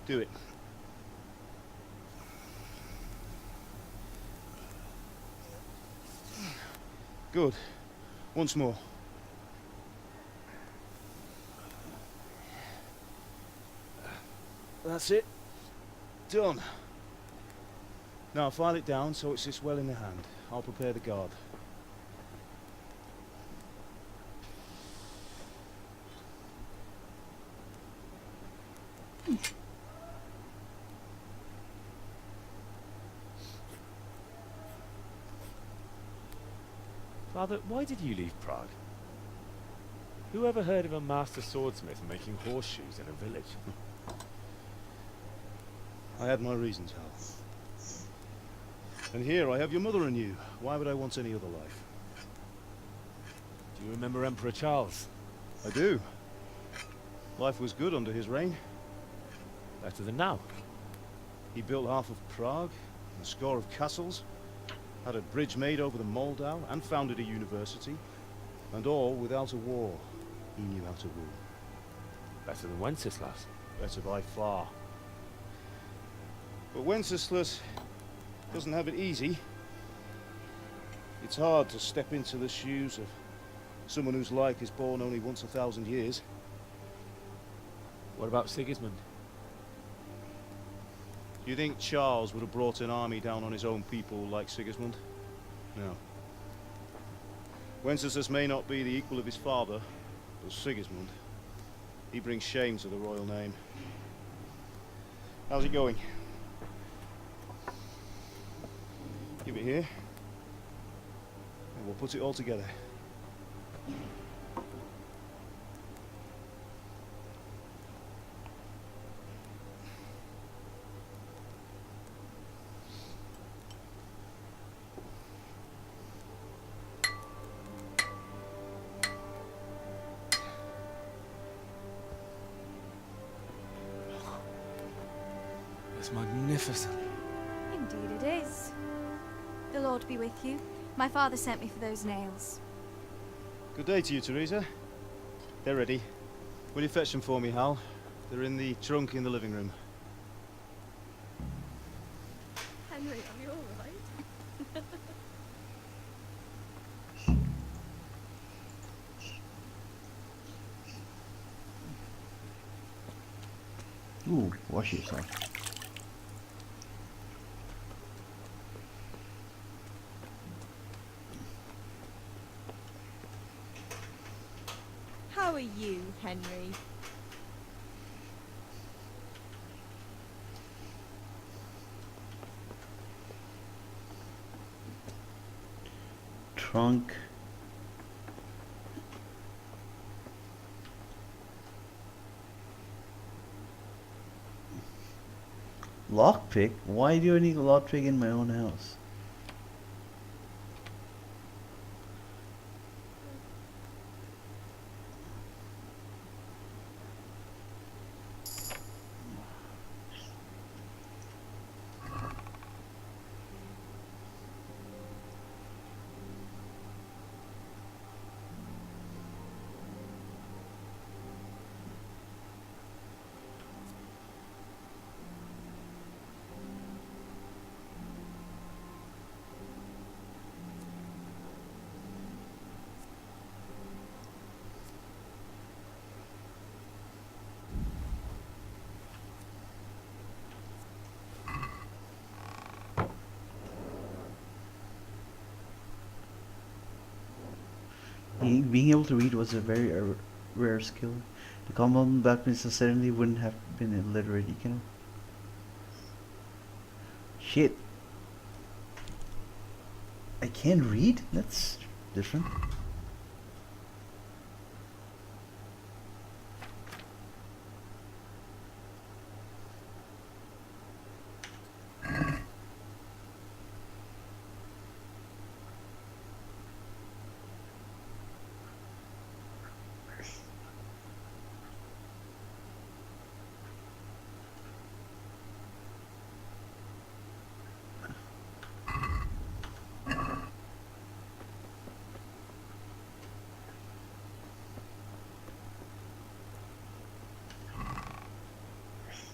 Do it. Good. Once more. That's it. Done. Now file it down so it sits well in the hand. I'll prepare the guard. Father, why did you leave Prague? Who ever heard of a master swordsmith making horseshoes in a village? I had my reasons, Hal. And here I have your mother and you. Why would I want any other life? Do you remember Emperor Charles? I do. Life was good under his reign. Better than now. He built half of Prague, and a score of castles, had a bridge made over the Moldau, and founded a university. And all without a war. He knew how to rule. Better than Wenceslas. Better by far. But Wenceslas doesn't have it easy. It's hard to step into the shoes of someone whose like is born only once 1,000 years. What about Sigismund? Do you think Charles would have brought an army down on his own people like Sigismund? No. Wenceslas may not be the equal of his father, but Sigismund, he brings shame to the royal name. How's it going? Give it here, and we'll put it all together. It's magnificent. Indeed it is. The Lord be with you. My father sent me for those nails. Good day to you, Teresa. They're ready. Will you fetch them for me, Hal? They're in the trunk in the living room. Henry, are you alright? Ooh, wash yourself. How are you, Henry? Trunk. Lockpick? Why do I need a lockpick in my own house? Being able to read was a very rare skill. The common black man certainly wouldn't have been illiterate, you know. Shit. I can't read? That's different.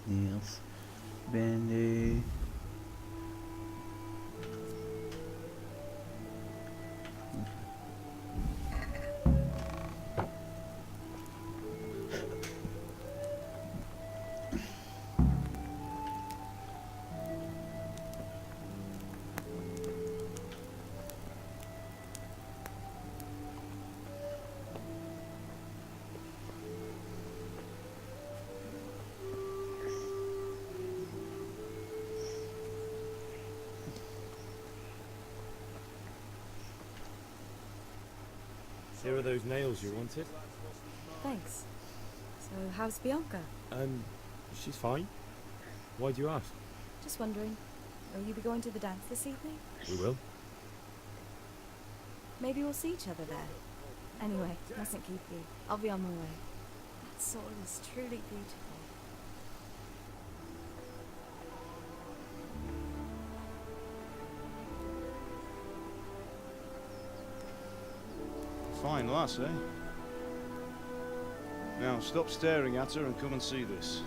Nails. Band-aid. Here are those nails you wanted. Thanks. So, how's Bianca? She's fine. Why do you ask? Just wondering, will you be going to the dance this evening? We will. Maybe we'll see each other there. Anyway, mustn't keep you. I'll be on my way. That sword is truly beautiful. Fine lass, eh? Now stop staring at her and come and see this.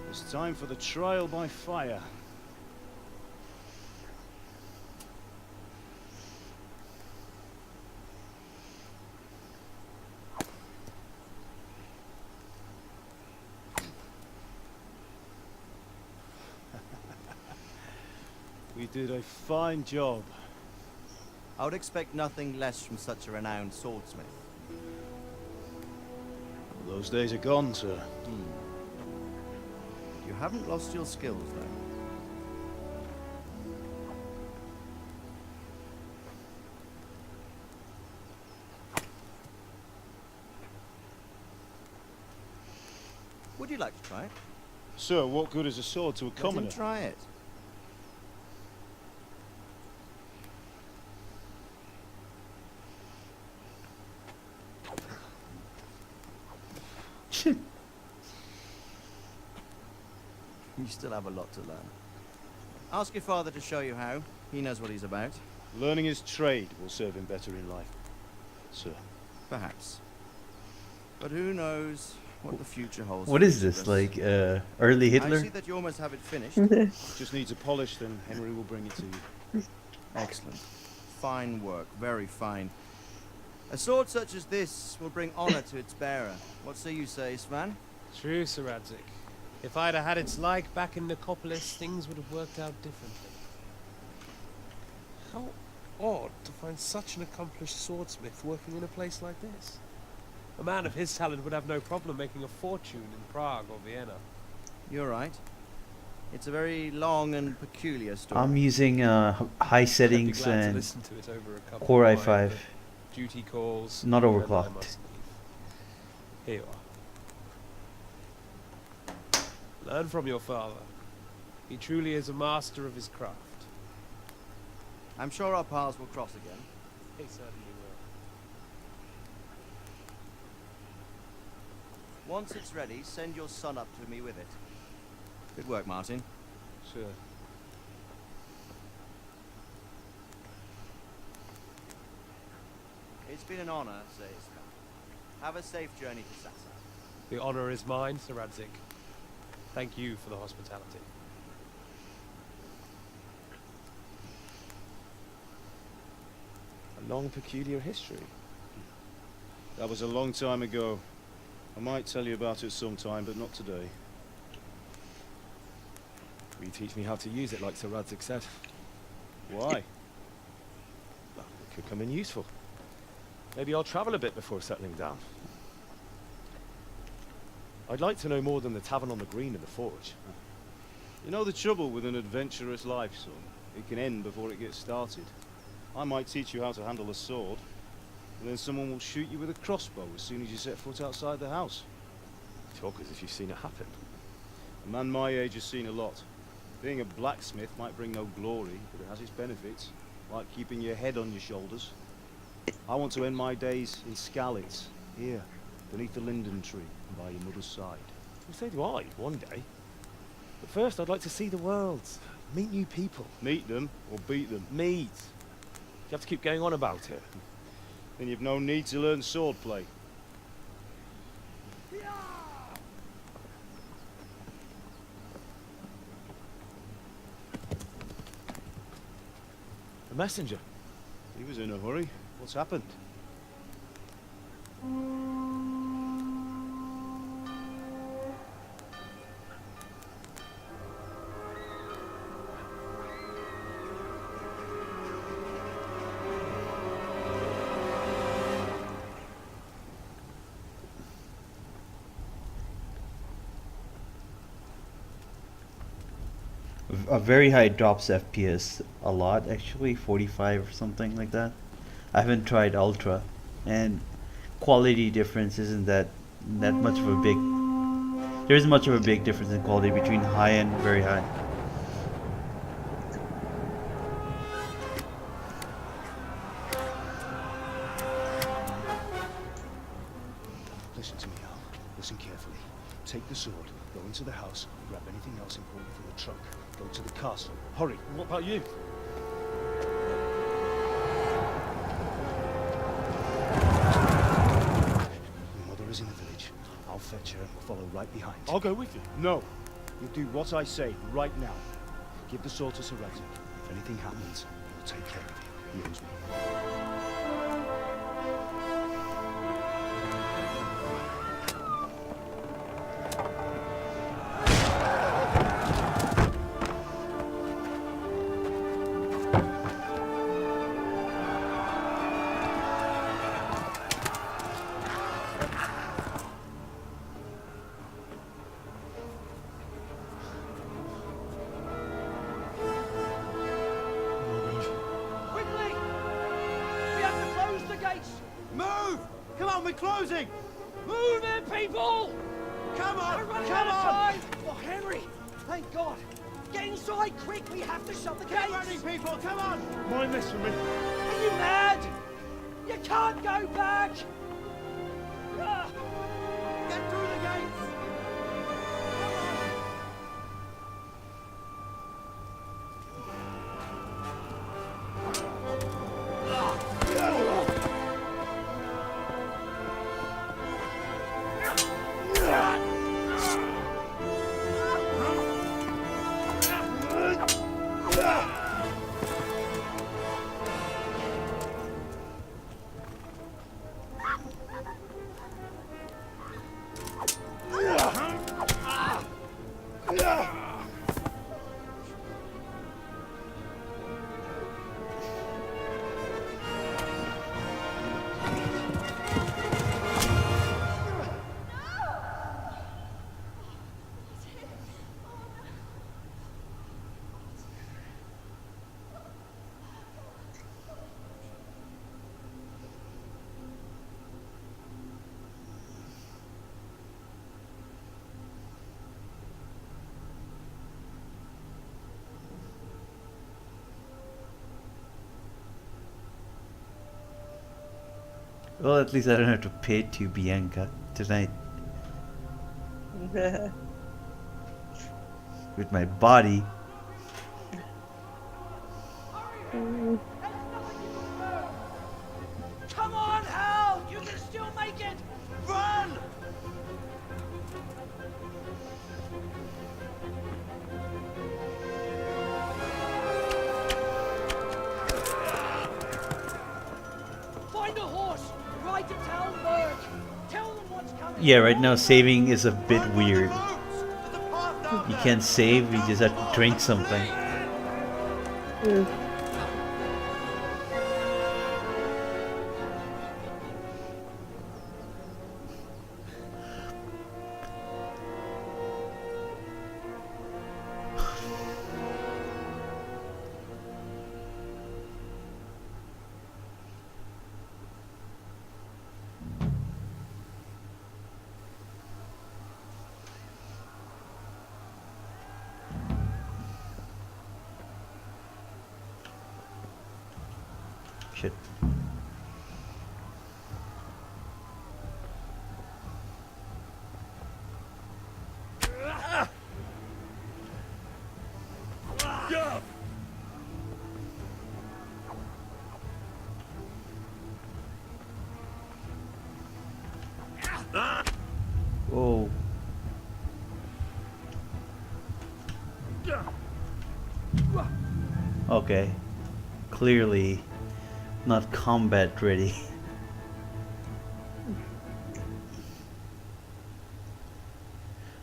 It's time for the trial by fire. We did a fine job. I would expect nothing less from such a renowned swordsmith. Well, those days are gone, sir. You haven't lost your skills, though. Would you like to try it? Sir, what good is a sword to a commoner? Let him try it. You still have a lot to learn. Ask your father to show you how. He knows what he's about. Learning his trade will serve him better in life, sir. Perhaps. But who knows what the future holds. What is this, like early Hitler? I see that you almost have it finished. Just needs a polish, then Henry will bring it to you. Excellent. Fine work, very fine. A sword such as this will bring honor to its bearer. What say you, Svan? True, Sir Radzik. If I'd have had its like back in Nicopolis, things would have worked out differently. How odd to find such an accomplished swordsmith working in a place like this. A man of his talent would have no problem making a fortune in Prague or Vienna. You're right. It's a very long and peculiar story. I'm using high settings and Core i5. Duty calls. Not overclocked. Here you are. Learn from your father. He truly is a master of his craft. I'm sure our paths will cross again. He certainly will. Once it's ready, send your son up to me with it. Good work, Martin. Sure. It's been an honor, says. Have a safe journey to Sassa. The honor is mine, Sir Radzik. Thank you for the hospitality. A long, peculiar history. That was a long time ago. I might tell you about it sometime, but not today. Will you teach me how to use it like Sir Radzik said? Why? Well, it could come in useful. Maybe I'll travel a bit before settling down. I'd like to know more than the tavern on the green and the forge. You know the trouble with an adventurous life, son? It can end before it gets started. I might teach you how to handle a sword, and then someone will shoot you with a crossbow as soon as you set foot outside the house. Talk as if you've seen it happen. A man my age has seen a lot. Being a blacksmith might bring no glory, but it has its benefits, like keeping your head on your shoulders. I want to end my days in Skalitz, here, beneath the linden tree, and by your mother's side. Well, so do I, one day. But first I'd like to see the world, meet new people. Meet them, or beat them? Meet. You have to keep going on about it. Then you've no need to learn swordplay. A messenger. He was in a hurry. What's happened? A very high drops FPS a lot, actually 45 or something like that. I haven't tried ultra, and quality difference isn't that much of a big. There isn't much of a big difference in quality between high and very high. Listen to me, Al. Listen carefully. Take the sword, go into the house, grab anything else important from the trunk. Go to the castle. Hurry. What about you? Your mother is in the village. I'll fetch her and we'll follow right behind. I'll go with you. No. You do what I say right now. Give the sword to Sir Radzik. If anything happens, he'll take care of you. He owes me. Quickly! We have to close the gates! Move! Come on, we're closing! Move in, people! Come on! We're running Come out of on! time! Oh, Henry! Thank God! Get inside, quick! We have to shut the gates! Get running, people! Come on! Mind this for me. Are you mad? You can't go back! Ah. Get through the gates! Well, at least I don't have to pay to Bianca tonight with my body. Come on, Hal! You can still make it! Run! Find a horse! Ride to Talmberg! Tell them what's coming! Yeah, right now saving is a bit weird. You can't save, you just have to drink something. Shit. Oh. Okay. Clearly not combat ready.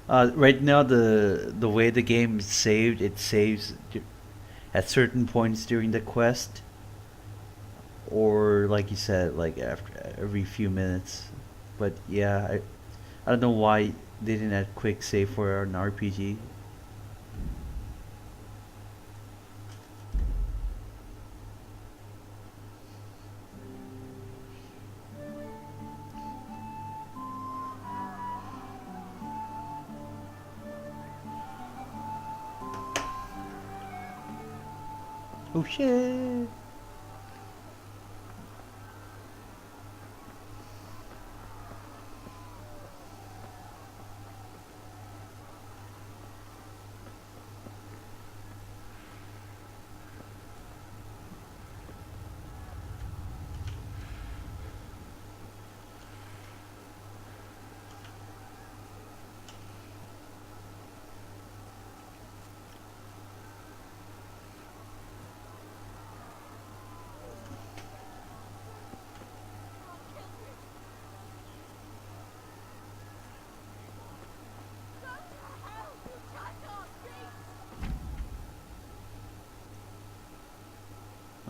Right now the way the game is saved, it saves at certain points during the quest, or like you said, like after every few minutes. But yeah, I don't know why they didn't add quick save for an RPG. Oh shit!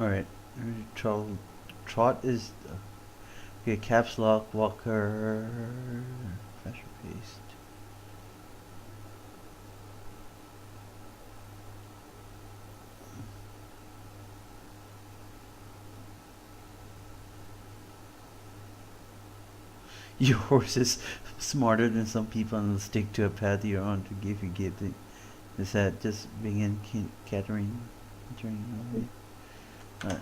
Alright, trot is okay. Caps lock, walker, faster paced. Your horse is smarter than some people and will stick to a path you're on to give you gift. Is that just begin catering? Alright.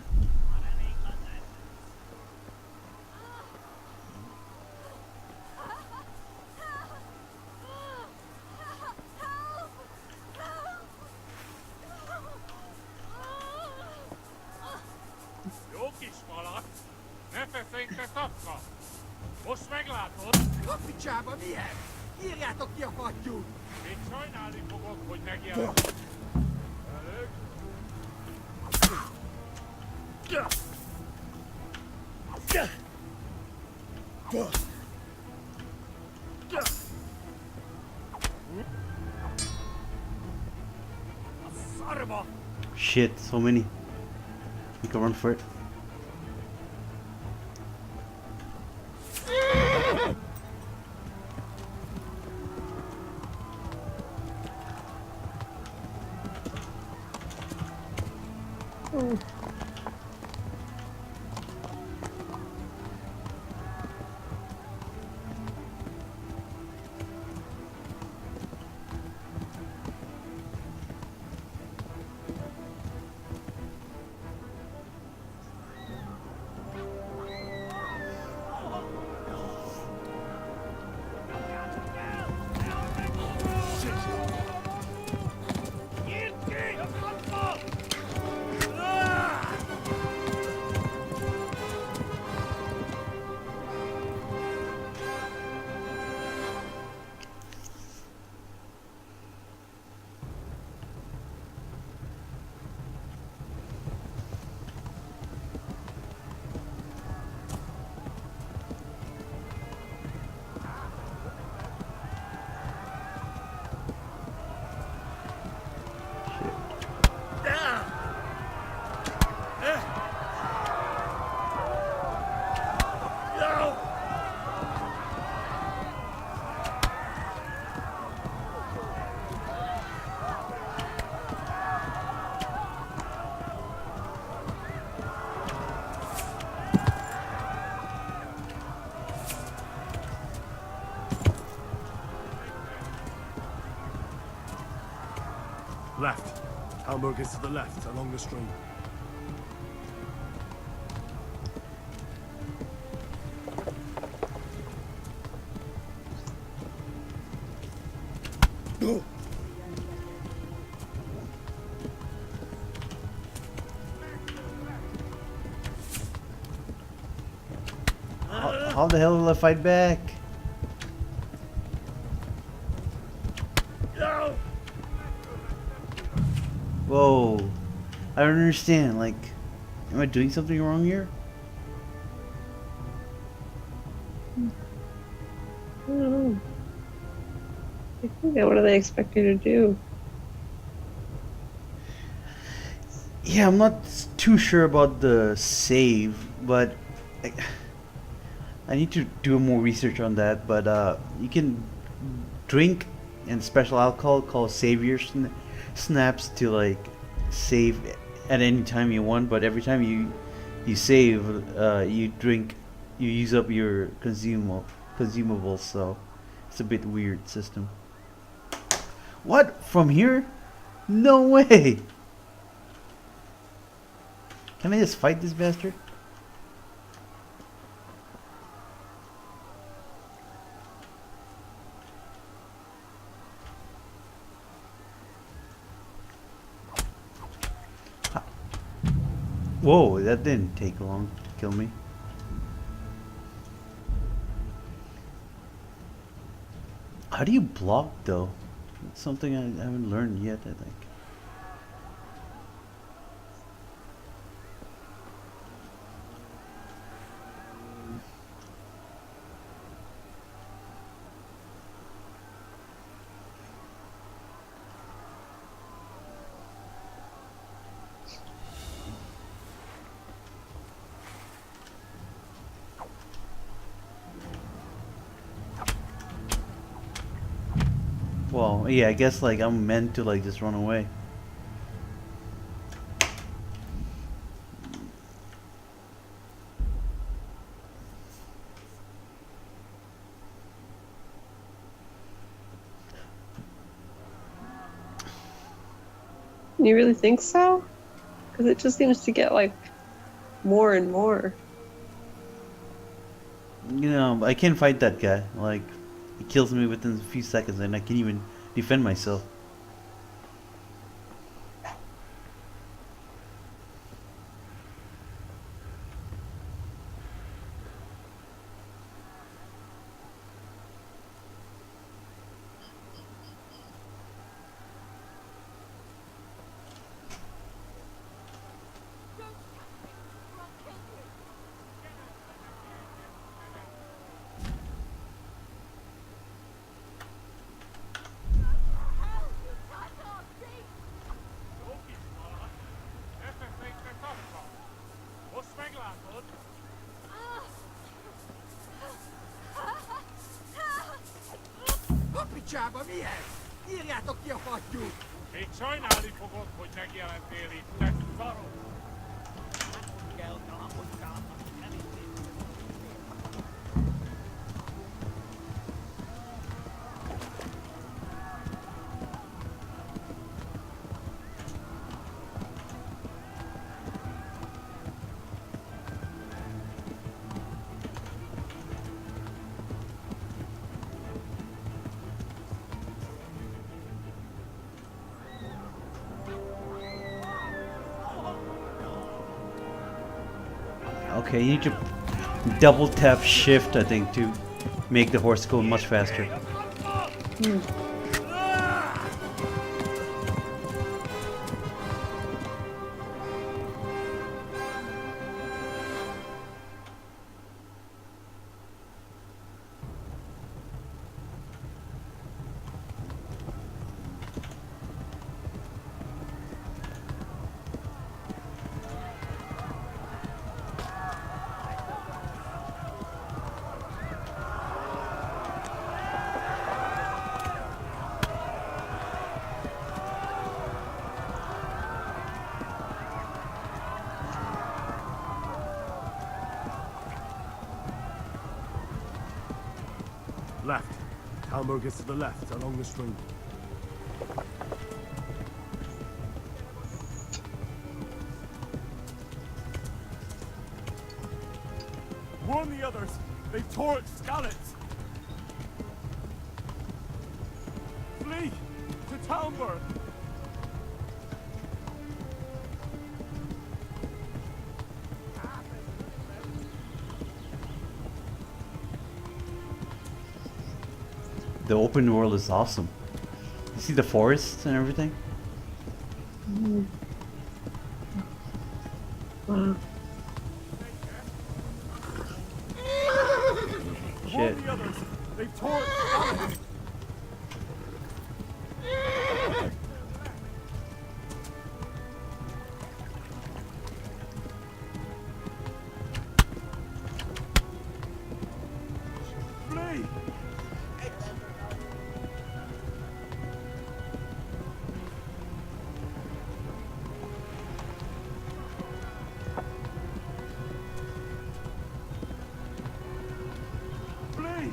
Jó kis malak, ne feszély te tapka! Most meglátod! A picsába milyen? Írjátok ki a fattyút! Még sajnálni fogok, hogy megjelent. Elég? Shit, so many. We can run for it. Left. Hamburg is to the left, along the stream. How the hell will I fight back? Whoa. I don't understand. Like, am I doing something wrong here? I don't know. What do they expect you to do? Yeah, I'm not too sure about the save, but I need to do more research on that. But you can drink and special alcohol called Savior Snaps to like save at any time you want. But every time you save, you drink, you use up your consumables. So it's a bit weird system. What? From here? No way! Can I just fight this bastard? Whoa, that didn't take long to kill me. How do you block though? It's something I haven't learned yet, I think. Well, yeah, I guess like I'm meant to like just run away. You really think so? Because it just seems to get like more and more. You know, I can't fight that guy. Like, he kills me within a few seconds and I can't even defend myself. Picsába mihez? Írjátok ki a fattyút! Még sajnálni fogod, hogy megjelentél itt, te szarok! Kell kalapodkálnak, Okay, you need to double tap shift, I think, to make the horse go much faster. Left. Talmberg is to the left, along the stream. Warn the others! They've torched Skalitz! Flee! To Talmberg! The open world is awesome. You see the forests and everything? Wow. Shit. The others. They've torn. Flee! Flee!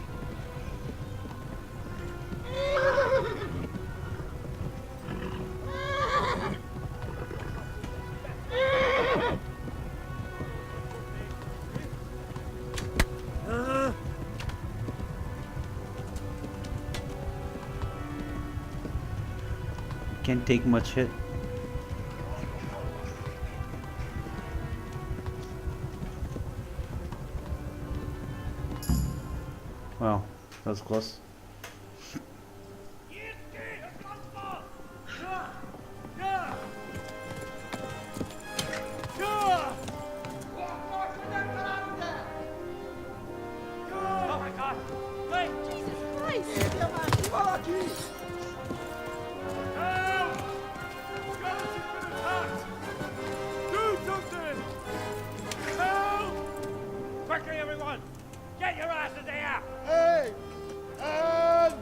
Can't take much hit. Wow, that was close. Oh my god! Wait! Jesus Christ! Help! Skeleton's been attacked! Do something! Help! Quickly, everyone! Get your asses here! Hey! And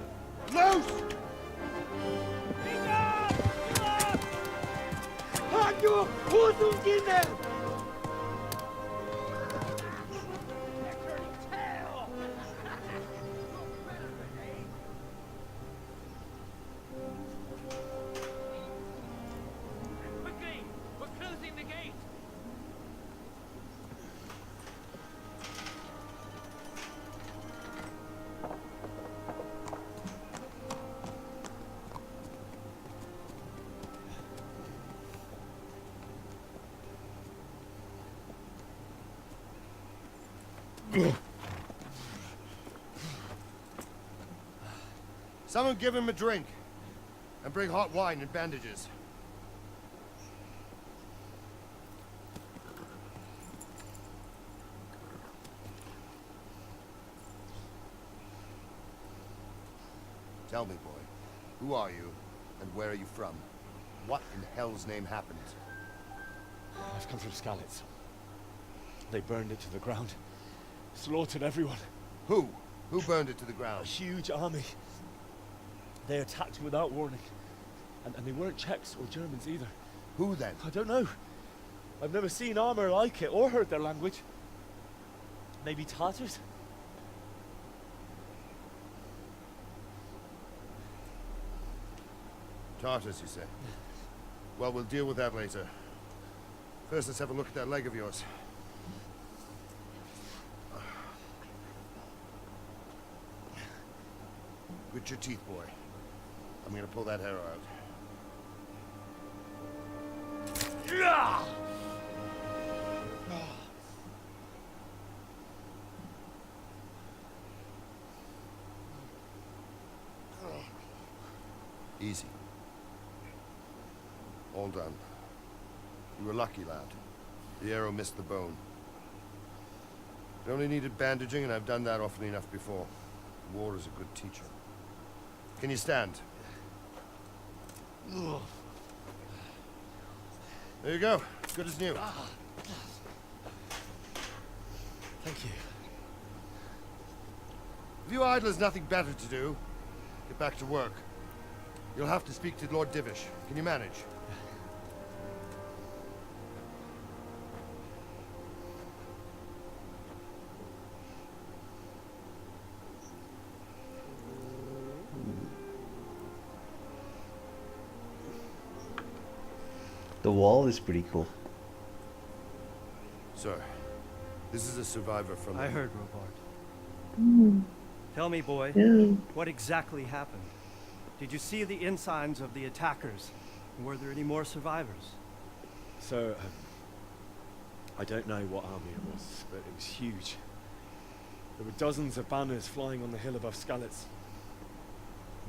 loose! Hanyo! Hosungine! Quickly! We're closing the gate! Someone give him a drink. And bring hot wine and bandages. Tell me, boy, who are you, and where are you from? What in hell's name happened? I've come from Skalitz. They burned it to the ground. Slaughtered everyone. Who? Who burned it to the A ground? huge army. They attacked without warning. And they weren't Czechs or Germans either. Who then? I don't know. I've never seen armor like it or heard their language. Maybe Tatars? Tartars, you say? Well, we'll deal with that later. First, let's have a look at that leg of yours. Grit your teeth, boy. I'm gonna pull that hair out. Easy. All done. You were lucky, lad. The arrow missed the bone. It only needed bandaging, and I've done that often enough before. War is a good teacher. Can you stand? There you go. Good as new. Thank you. If you idlers nothing better to do, get back to work. You'll have to speak to Lord Divish. Can you manage? The wall is pretty cool. Sir, this is a survivor from... I heard, Robart. Tell me, boy, what exactly happened? Did you see the ensigns of the attackers? And were there any more survivors? So, I don't know what army it was, but it was huge. There were dozens of banners flying on the hill above Skalitz.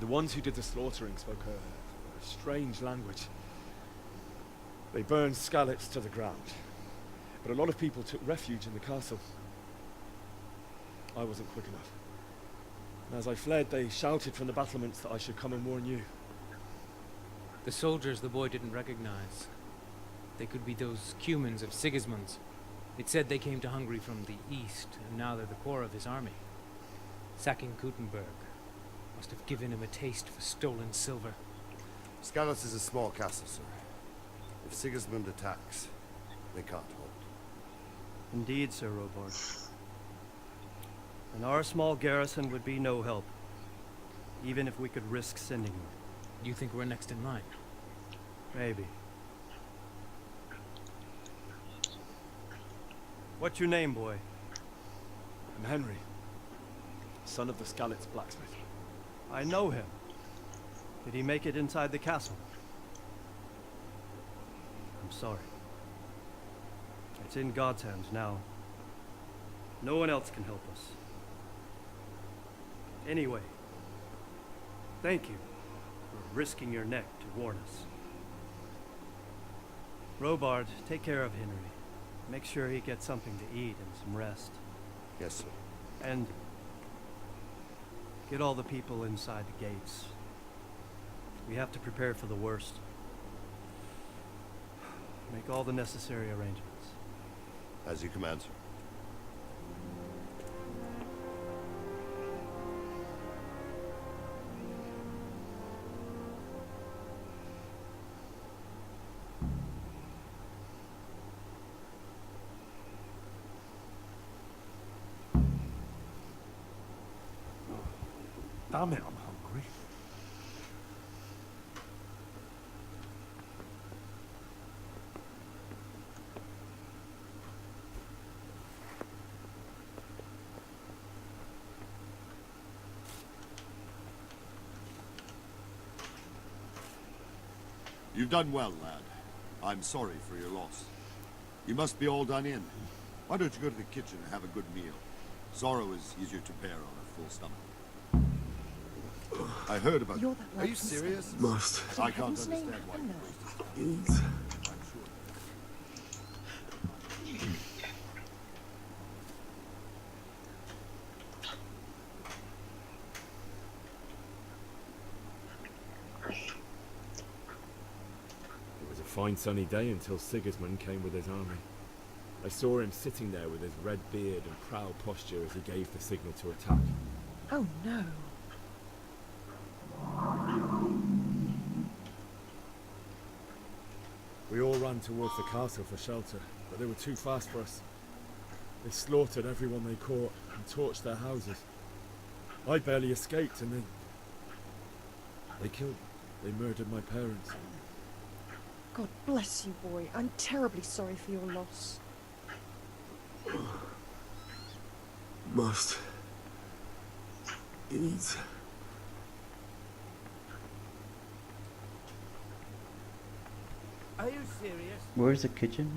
The ones who did the slaughtering spoke a strange language. They burned Skalitz to the ground, but a lot of people took refuge in the castle. I wasn't quick enough. And as I fled, they shouted from the battlements that I should come and warn you. The soldiers the boy didn't recognize. They could be those Cumans of Sigismund's. It said they came to Hungary from the east, and now they're the core of his army. Sacking Gutenberg must have given him a taste for stolen silver. Skalitz is a small castle, sir. If Sigismund attacks, they can't hold. Indeed, Sir Robard. And our small garrison would be no help, even if we could risk sending them. You think we're next in line? Maybe. What's your name, boy? I'm Henry, son of the Skalitz blacksmith. I know him. Did he make it inside the castle? I'm sorry. It's in God's hands now. No one else can help us. Anyway, thank you for risking your neck to warn us. Robard, take care of Henry. Make sure he gets something to eat and some rest. Yes, sir. And get all the people inside the gates. We have to prepare for the worst. Make all the necessary arrangements. As you command, sir. Damn it, I'm hungry. You've done well, lad. I'm sorry for your loss. You must be all done in. Why don't you go to the kitchen and have a good meal? Sorrow is easier to bear on a full stomach. I heard about you. Are you serious? Must. I can't understand why you wasted Eat. I'm sure. It was a fine sunny day until Sigismund came with his army. I saw him sitting there with his red beard and proud posture as he gave the signal to attack. Oh no. We all ran towards the castle for shelter, but they were too fast for us. They slaughtered everyone they caught and torched their houses. I barely escaped, and they murdered my parents. God bless you, boy. I'm terribly sorry for your loss. Must. Eat. Are you serious? Where's the kitchen?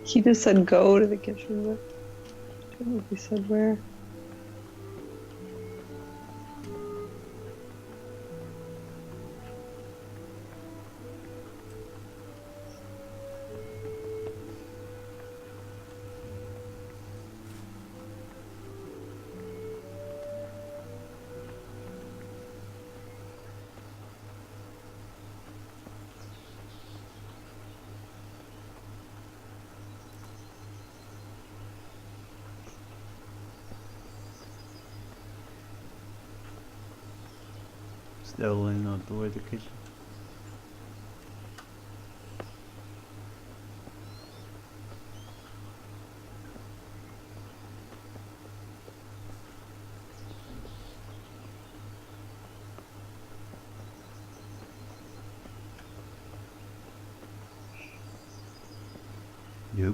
He just said go to the kitchen, but I don't know if he said where. Still in on the way to the kitchen. Yep.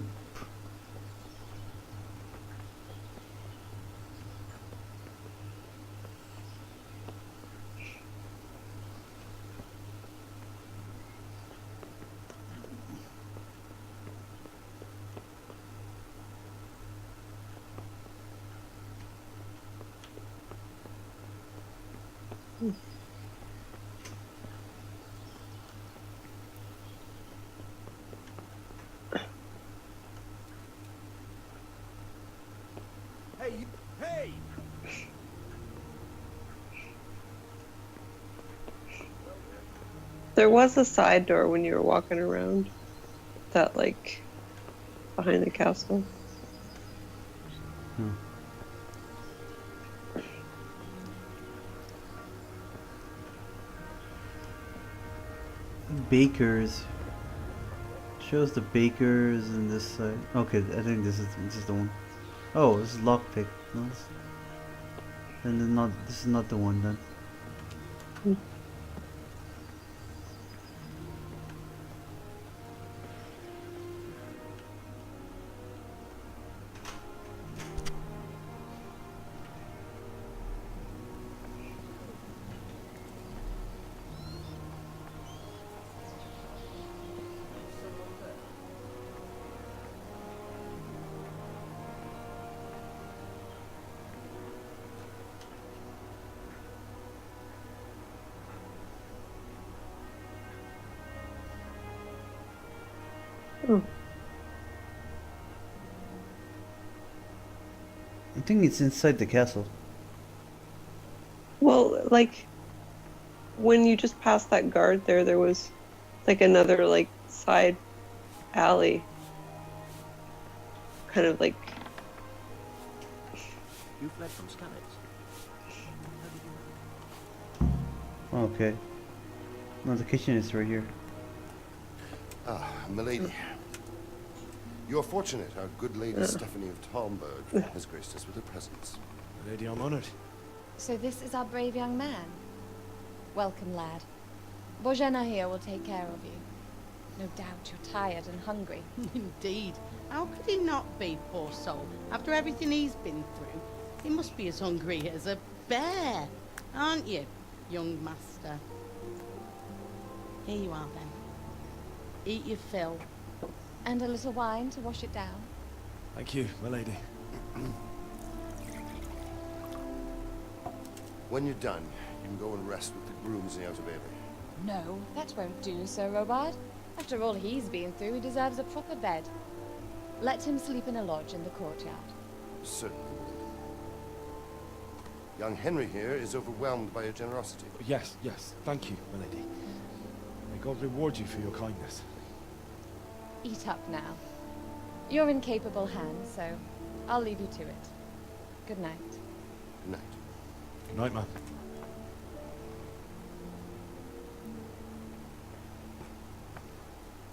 Hey, you, hey! There was a side door when you were walking around. That, like, behind the castle. Bakers. Shows the bakers in this side. Okay, I think this is the one. Oh, this is lockpick. No, and then not. This is not the one then. Oh. I think it's inside the castle. Well, like, when you just passed that guard there was, like, another, like, side alley. Kind of like... You fled from Skalitz. Okay. No, the kitchen is right here. Ah, milady. You are fortunate our good lady Stephanie of Talmberg has graced us with her presence. Lady, I'm honored. So this is our brave young man. Welcome, lad. Bojana here will take care of you. No doubt you're tired and hungry. Indeed. How could he not be, poor soul? After everything he's been through, he must be as hungry as a bear, aren't you, young master? Here you are, then. Eat your fill. And a little wine to wash it down. Thank you, my lady. When you're done, you can go and rest with the grooms in the outer bailey. No, that won't do, Sir Robard. After all he's been through, he deserves a proper bed. Let him sleep in a lodge in the courtyard. Certainly. Young Henry here is overwhelmed by your generosity. Yes, thank you, my lady. May God reward you for your kindness. Eat up now. You're in capable hands, so I'll leave you to it. Good night. Good night. Good night, man.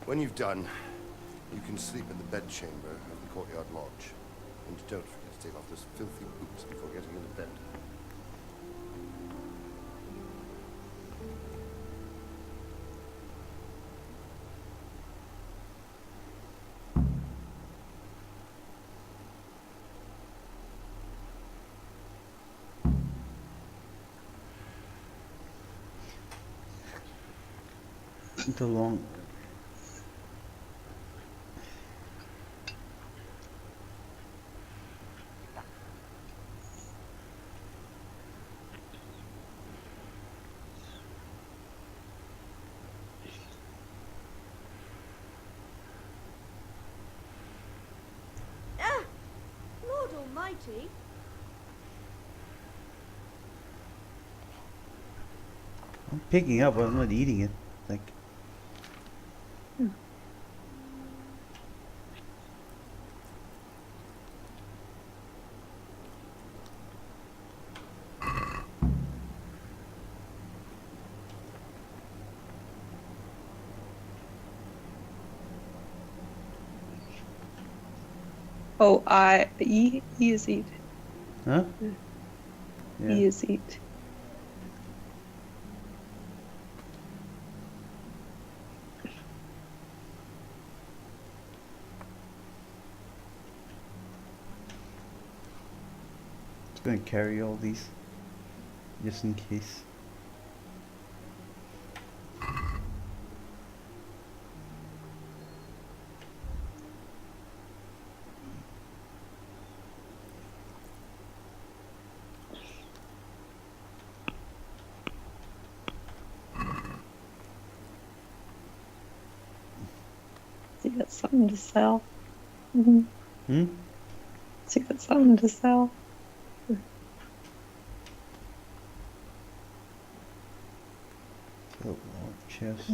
When you've done, you can sleep in the bedchamber of the courtyard lodge. And don't forget to take off those filthy boots before getting into bed. The long. Ah! Lord Almighty! I'm picking up, but I'm not eating it. Like. Oh, he is eat. Huh? Yeah. He is eat. Just gonna carry all these, just in case. You got something to sell. Mm-hmm. Hmm? So you got something to sell. Oh, chest.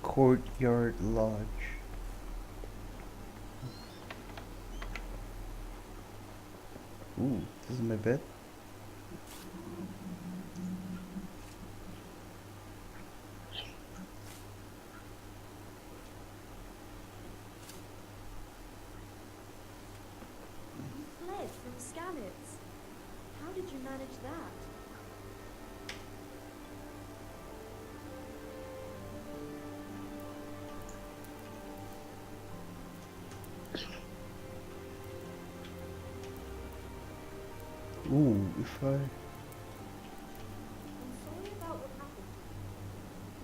Courtyard Lodge. Ooh, this is my bed. You fled from Scanners. How did you manage that? Ooh, if I... I'm sorry about what happened.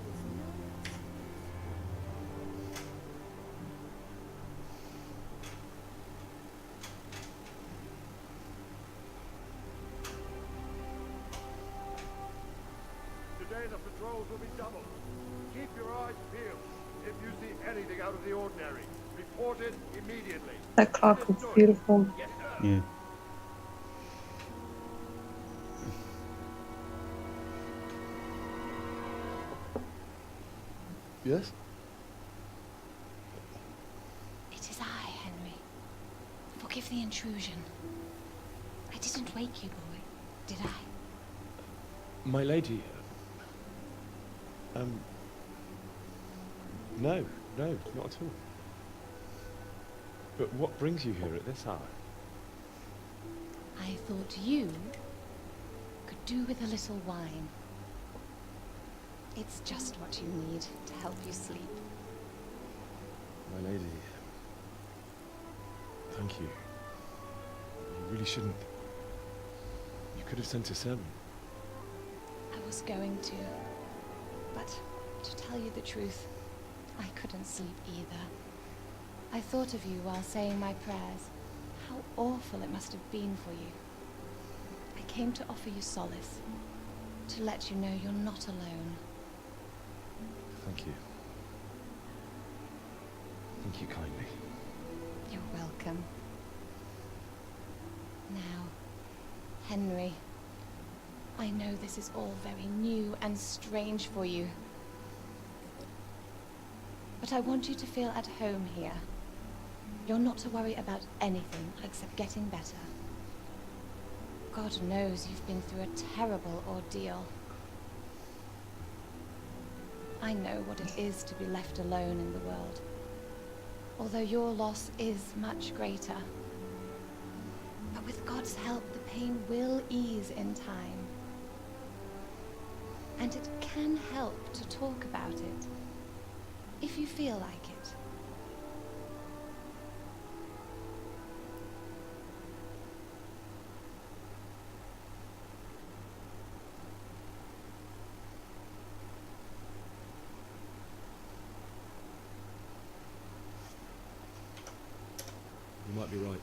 It's no excuse. Today the patrols will be doubled. Keep your eyes peeled. If you see anything out of the ordinary, report it immediately. That clock looks beautiful. Yeah. Yes? It is I, Henry. Forgive the intrusion. I didn't wake you, boy, did I? My lady. No, not at all. But what brings you here at this hour? I thought you could do with a little wine. It's just what you need to help you sleep. My lady. Thank you. You really shouldn't. You could have sent a servant. I was going to, but to tell you the truth, I couldn't sleep either. I thought of you while saying my prayers. How awful it must have been for you. I came to offer you solace, to let you know you're not alone. Thank you. Thank you kindly. You're welcome. Now, Henry, I know this is all very new and strange for you. But I want you to feel at home here. You're not to worry about anything except getting better. God knows you've been through a terrible ordeal. I know what it is to be left alone in the world. Although your loss is much greater. But with God's help, the pain will ease in time. And it can help to talk about it, if you feel like it. You might be right, my lady.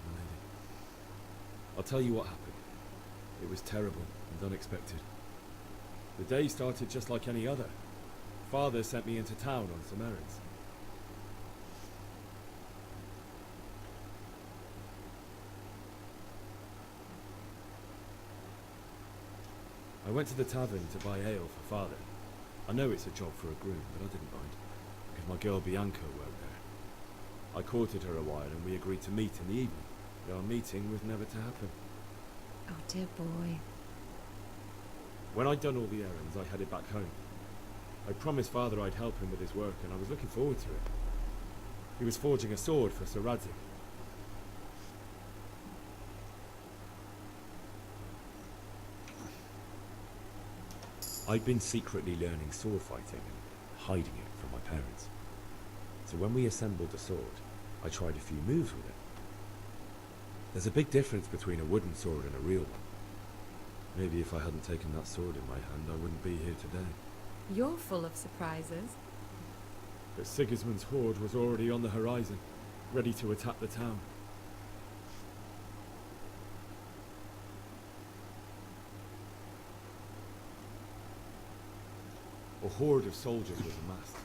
I'll tell you what happened. It was terrible and unexpected. The day started just like any other. Father sent me into town on some errands. I went to the tavern to buy ale for Father. I know it's a job for a groom, but I didn't mind, because my girl Bianca worked there. I courted her a while and we agreed to meet in the evening, but our meeting was never to happen. Oh dear boy. When I'd done all the errands, I headed back home. I promised Father I'd help him with his work, and I was looking forward to it. He was forging a sword for Sir Radzik. I'd been secretly learning sword fighting and hiding it from my parents. So when we assembled the sword, I tried a few moves with it. There's a big difference between a wooden sword and a real one. Maybe if I hadn't taken that sword in my hand, I wouldn't be here today. You're full of surprises. But Sigismund's horde was already on the horizon, ready to attack the town. A horde of soldiers was amassed.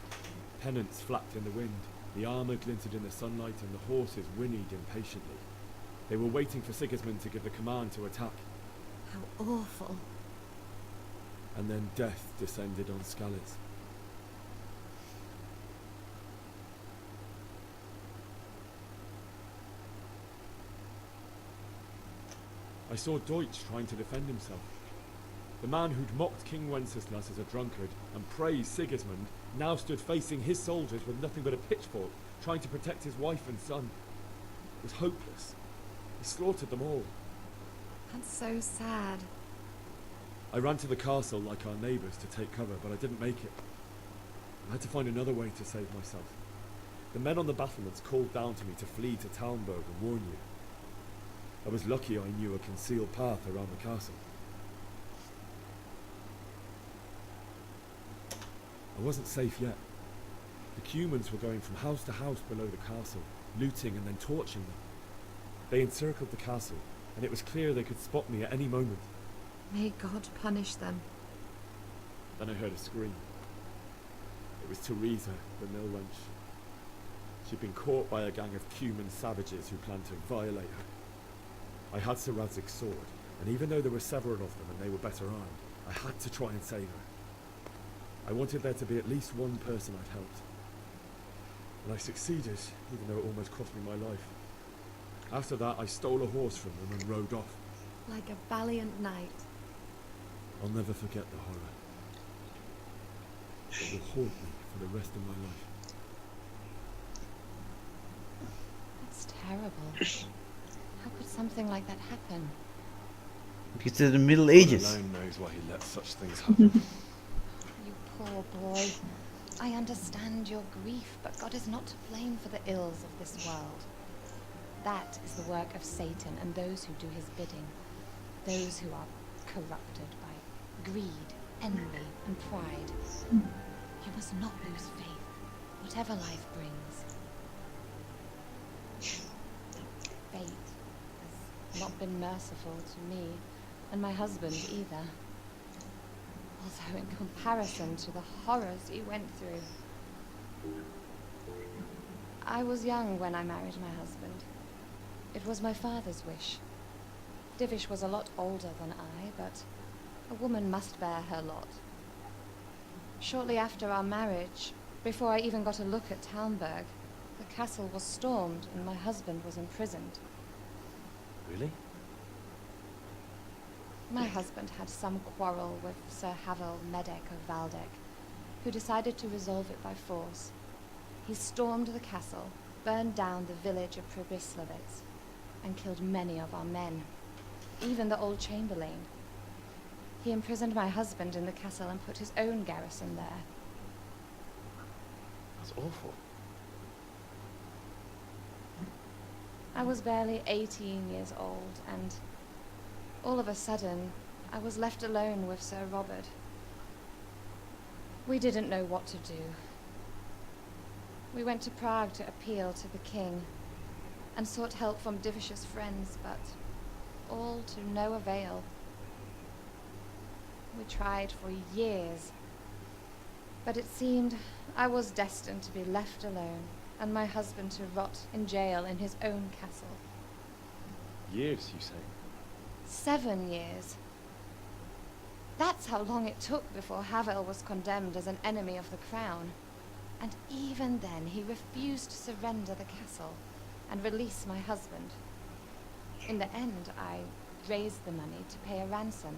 Pennants flapped in the wind, the armour glinted in the sunlight, and the horses whinnied impatiently. They were waiting for Sigismund to give the command to attack. How awful. And then death descended on Skalitz. I saw Deutsch trying to defend himself. The man who'd mocked King Wenceslas as a drunkard and praised Sigismund now stood facing his soldiers with nothing but a pitchfork, trying to protect his wife and son. It was hopeless. He slaughtered them all. That's so sad. I ran to the castle like our neighbours to take cover, but I didn't make it. I had to find another way to save myself. The men on the battlements called down to me to flee to Talmberg and warn you. I was lucky I knew a concealed path around the castle. I wasn't safe yet. The Cumans were going from house to house below the castle, looting and then torching them. They encircled the castle, and it was clear they could spot me at any moment. May God punish them. Then I heard a scream. It was Teresa, the mill wench. She'd been caught by a gang of Cuman savages who planned to violate her. I had Sir Radzig's sword, and even though there were several of them and they were better armed, I had to try and save her. I wanted there to be at least one person I'd helped. And I succeeded, even though it almost cost me my life. After that, I stole a horse from them and rode off. Like a valiant knight. I'll never forget the horror. It will haunt me for the rest of my life. That's terrible. How could something like that happen? Because they're the Middle Ages. God alone knows why he let such things happen. You poor boy. I understand your grief, but God is not to blame for the ills of this world. That is the work of Satan and those who do his bidding. Those who are corrupted by greed, envy, and pride. You must not lose faith, whatever life brings. Fate has not been merciful to me, and my husband either. Although in comparison to the horrors he went through. I was young when I married my husband. It was my father's wish. Divish was a lot older than I, but a woman must bear her lot. Shortly after our marriage, before I even got a look at Talmberg, the castle was stormed and my husband was imprisoned. Really? My husband had some quarrel with Sir Havel Medek of Valdek, who decided to resolve it by force. He stormed the castle, burned down the village of Pribyslavitz, and killed many of our men, even the old chamberlain. He imprisoned my husband in the castle and put his own garrison there. That's awful. I was barely 18 years old, and all of a sudden, I was left alone with Sir Robert. We didn't know what to do. We went to Prague to appeal to the king, and sought help from Divish's friends, but all to no avail. We tried for years, but it seemed I was destined to be left alone, and my husband to rot in jail in his own castle. Years, you say? 7 years. That's how long it took before Havel was condemned as an enemy of the crown. And even then, he refused to surrender the castle and release my husband. In the end, I raised the money to pay a ransom,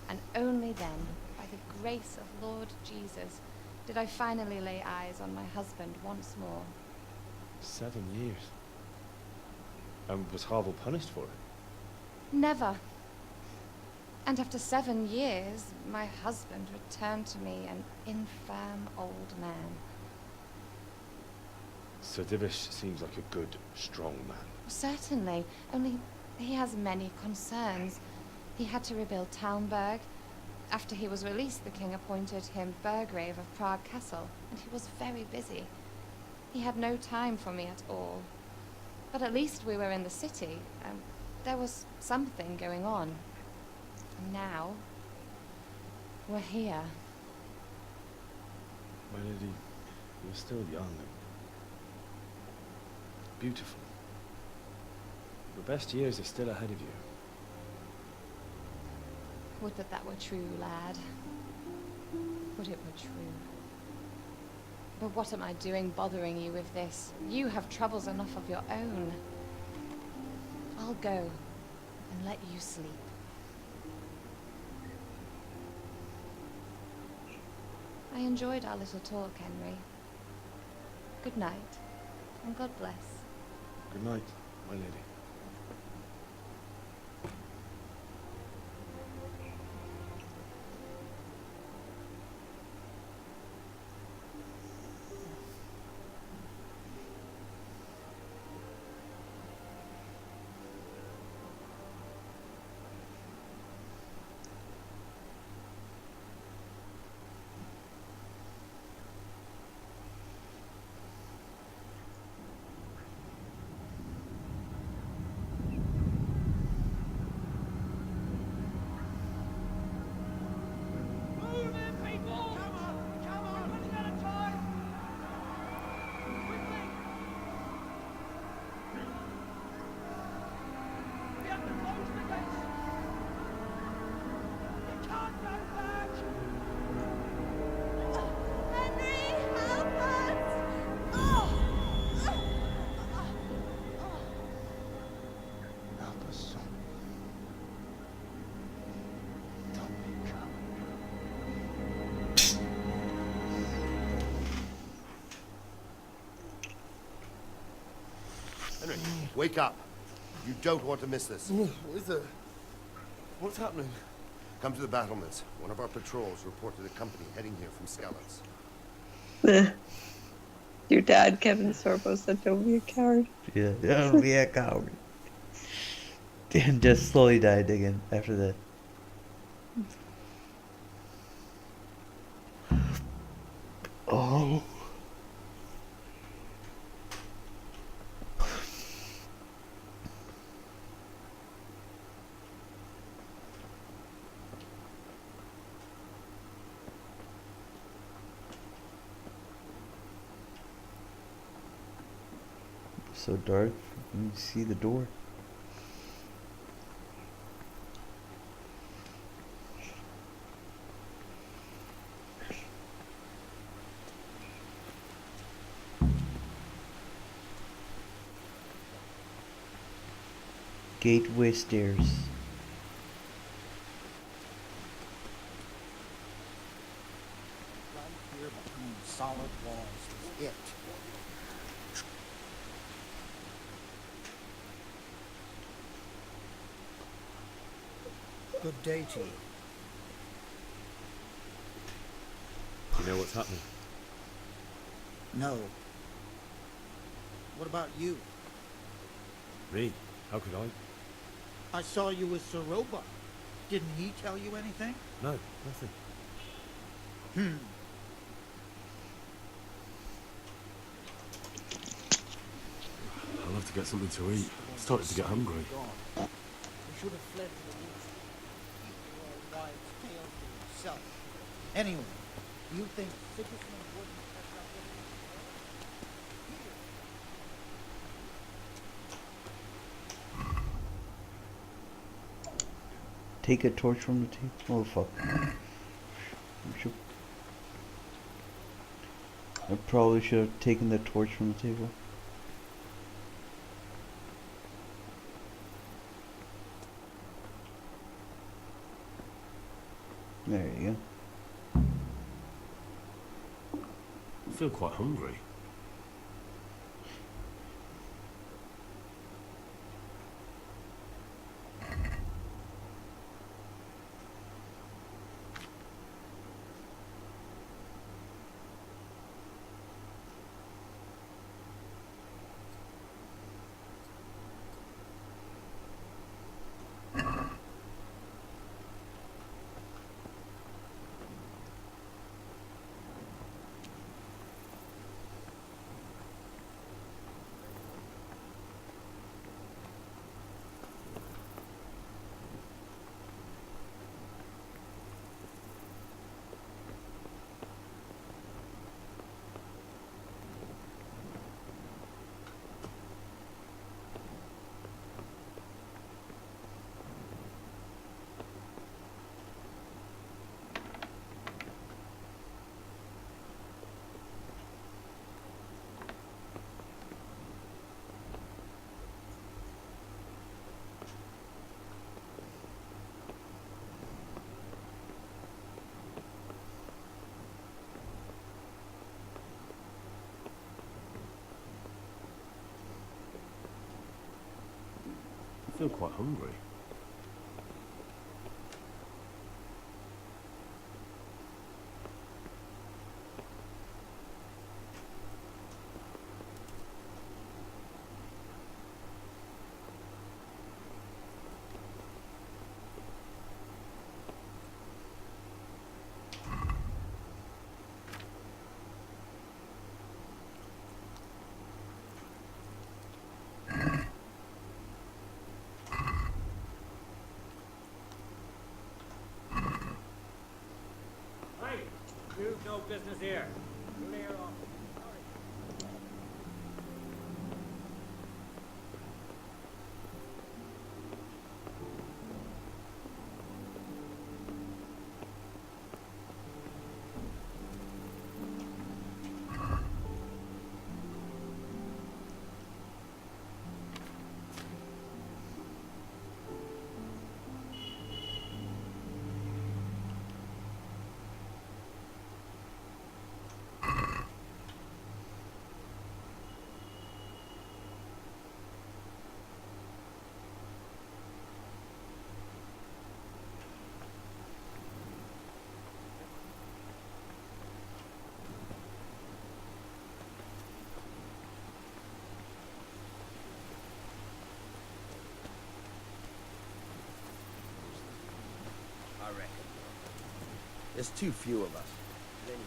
and only then, by the grace of Lord Jesus, did I finally lay eyes on my husband once more. 7 years. And was Havel punished for it? Never. And after 7 years, my husband returned to me an infirm old man. Sir Divish seems like a good, strong man. Certainly, only he has many concerns. He had to rebuild Talmberg. After he was released, the king appointed him Burgrave of Prague Castle, and he was very busy. He had no time for me at all. But at least we were in the city, and there was something going on. And now, we're here. My lady, you're still young and beautiful. Your best years are still ahead of you. Would that that were true, lad. Would it were true. But what am I doing bothering you with this? You have troubles enough of your own. I'll go and let you sleep. I enjoyed our little talk, Henry. Good night, and God bless. Good night, my lady. Henry, wake up. You don't want to miss this. What is it? What's happening? Come to the battlements. One of our patrols reported a company heading here from Skalitz. Your dad, Kevin Sorbo, said don't be a coward. Yeah, don't be a coward. Dan just slowly died again after that. Oh. So dark, you can see the door. Gateway stairs. Right here between solid walls is it. Good day to you. You know what's happening? No. What about you? Me? How could I? I saw you with Soroba. Didn't he tell you anything? No, nothing. I'll have to get something to eat. I'm starting to get hungry. You should have fled to the east. Keep your wives' tale for yourself. Anyway, do you think Sigismund wouldn't catch up with Take a torch from the table. Oh fuck. I probably should have taken the torch from the table. There you go. I feel quite hungry. I feel quite hungry. You've no business here. Clear off. I reckon. There's too few of us. But anyway.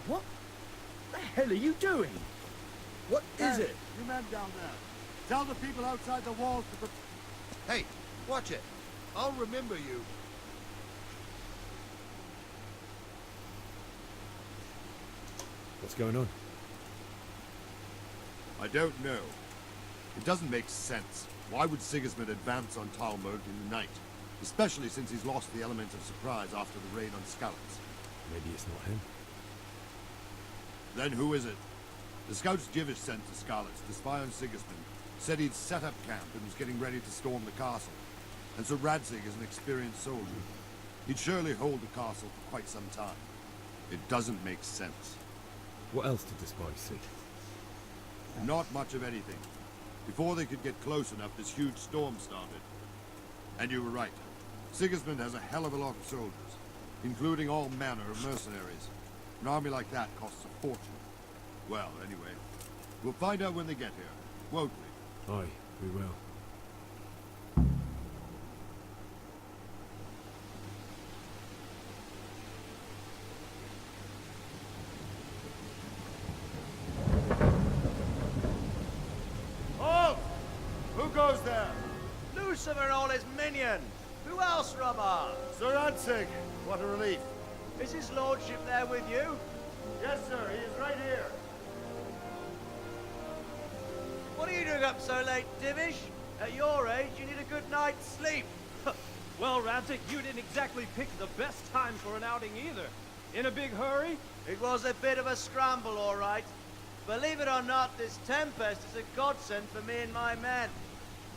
What the hell are you doing? What is it? You men down there. Tell the people outside the walls to... Hey, watch it. I'll remember you. What's going on? I don't know. It doesn't make sense. Why would Sigismund advance on Talmud in the night? Especially since he's lost the element of surprise after the raid on Skalitz. Maybe it's not him. Then who is it? The scouts Jivish sent to Skalitz to spy on Sigismund said he'd set up camp and was getting ready to storm the castle. And so Radzig is an experienced soldier. He'd surely hold the castle for quite some time. It doesn't make sense. What else did the spies see? Not much of anything. Before they could get close enough, this huge storm started. And you were right. Sigismund has a hell of a lot of soldiers, including all manner of mercenaries. An army like that costs a fortune. Well, anyway, we'll find out when they get here, won't we? Aye, we will. Halt! Who goes there? Lucifer and all his minions. Who else, Rama? Sir Radzig. What a relief. Is his lordship there with you? Yes, sir. He is right here. What are you doing up so late, Divish? At your age, you need a good night's sleep. Well, Radzig, you didn't exactly pick the best time for an outing either. In a big hurry? It was a bit of a scramble, all right. Believe it or not, this tempest is a godsend for me and my men.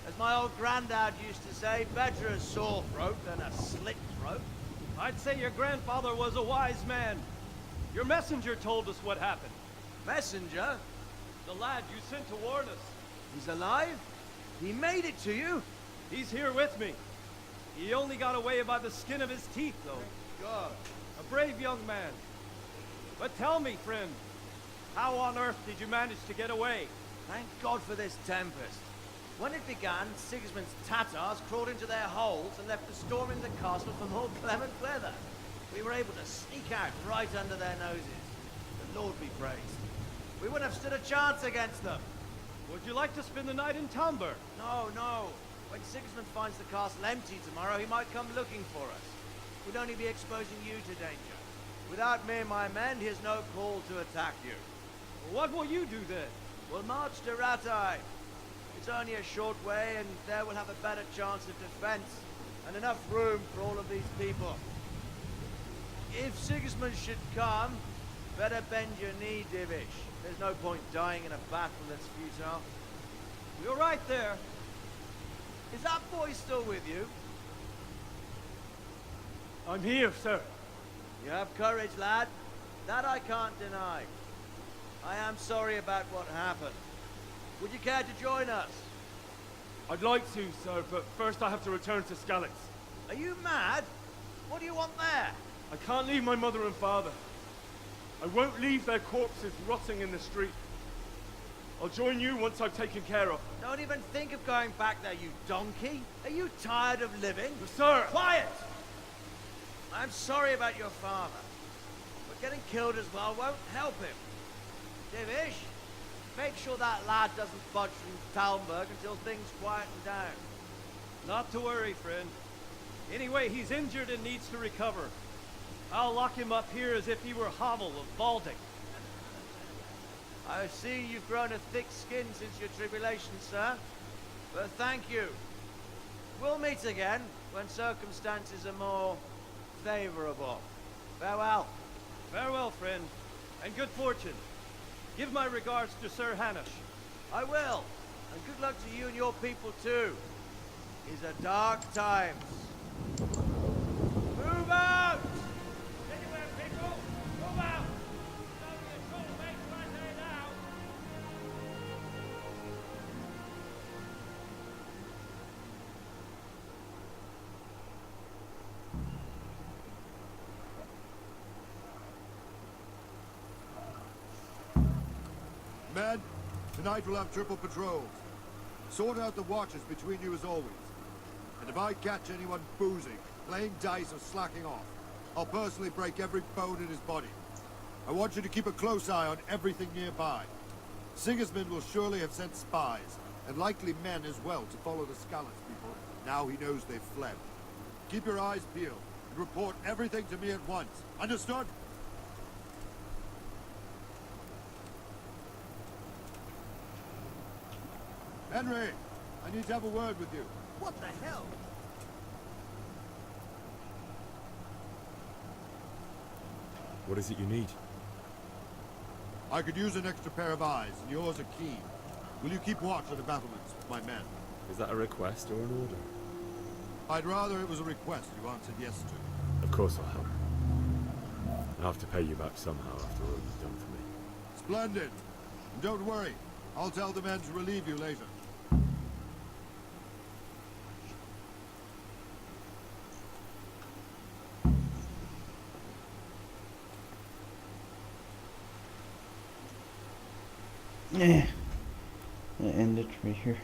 As my old granddad used to say, better a sore throat than a slit throat. I'd say your grandfather was a wise man. Your messenger told us what happened. Messenger? The lad you sent to warn us. He's alive? He made it to you? He's here with me. He only got away by the skin of his teeth, though. Thank God. A brave young man. But tell me, friend, how on earth did you manage to get away? Thank God for this tempest. When it began, Sigismund's Tatars crawled into their holes and left us storming the castle for more clement weather. We were able to sneak out right under their noses. The Lord be praised. We wouldn't have stood a chance against them. Would you like to spend the night in Tamber? No, no. When Sigismund finds the castle empty tomorrow, he might come looking for us. We'd only be exposing you to danger. Without me and my men, he has no call to attack you. What will you do then? We'll march to Ratai. It's only a short way, and there we'll have a better chance of defense, and enough room for all of these people. If Sigismund should come, better bend your knee, Divish. There's no point dying in a battle that's futile. You're right there. Is that boy still with you? I'm here, sir. You have courage, lad. That I can't deny. I am sorry about what happened. Would you care to join us? I'd like to, sir, but first I have to return to Skalitz. Are you mad? What do you want there? I can't leave my mother and father. I won't leave their corpses rotting in the street. I'll join you once I've taken care of them. Don't even think of going back there, you donkey. Are you tired of living? Sir! Quiet! I'm sorry about your father, but getting killed as well won't help him. Divish, make sure that lad doesn't budge from Talmberg until things quieten down. Not to worry, friend. Anyway, he's injured and needs to recover. I'll lock him up here as if he were Havel of Balding. I see you've grown a thick skin since your tribulation, sir. But thank you. We'll meet again when circumstances are more favorable. Farewell. Farewell, friend, and good fortune. Give my regards to Sir Hanush. I will, and good luck to you and your people too. These are dark times. Move out! Anywhere, people! Move out! Don't be a troublemaker right there now! Men, tonight we'll have triple patrols. Sort out the watches between you as always. And if I catch anyone boozing, playing dice or slacking off, I'll personally break every bone in his body. I want you to keep a close eye on everything nearby. Sigismund will surely have sent spies, and likely men as well, to follow the Skalitz people, now he knows they've fled. Keep your eyes peeled, and report everything to me at once. Understood? Henry, I need to have a word with you. What the hell? What is it you need? I could use an extra pair of eyes, and yours are keen. Will you keep watch on the battlements with my men? Is that a request or an order? I'd rather it was a request you answered yes to. Of course I'll help. I'll have to pay you back somehow after all you've done for me. Splendid. And don't worry, I'll tell the men to relieve you later. Yeah. End it right here.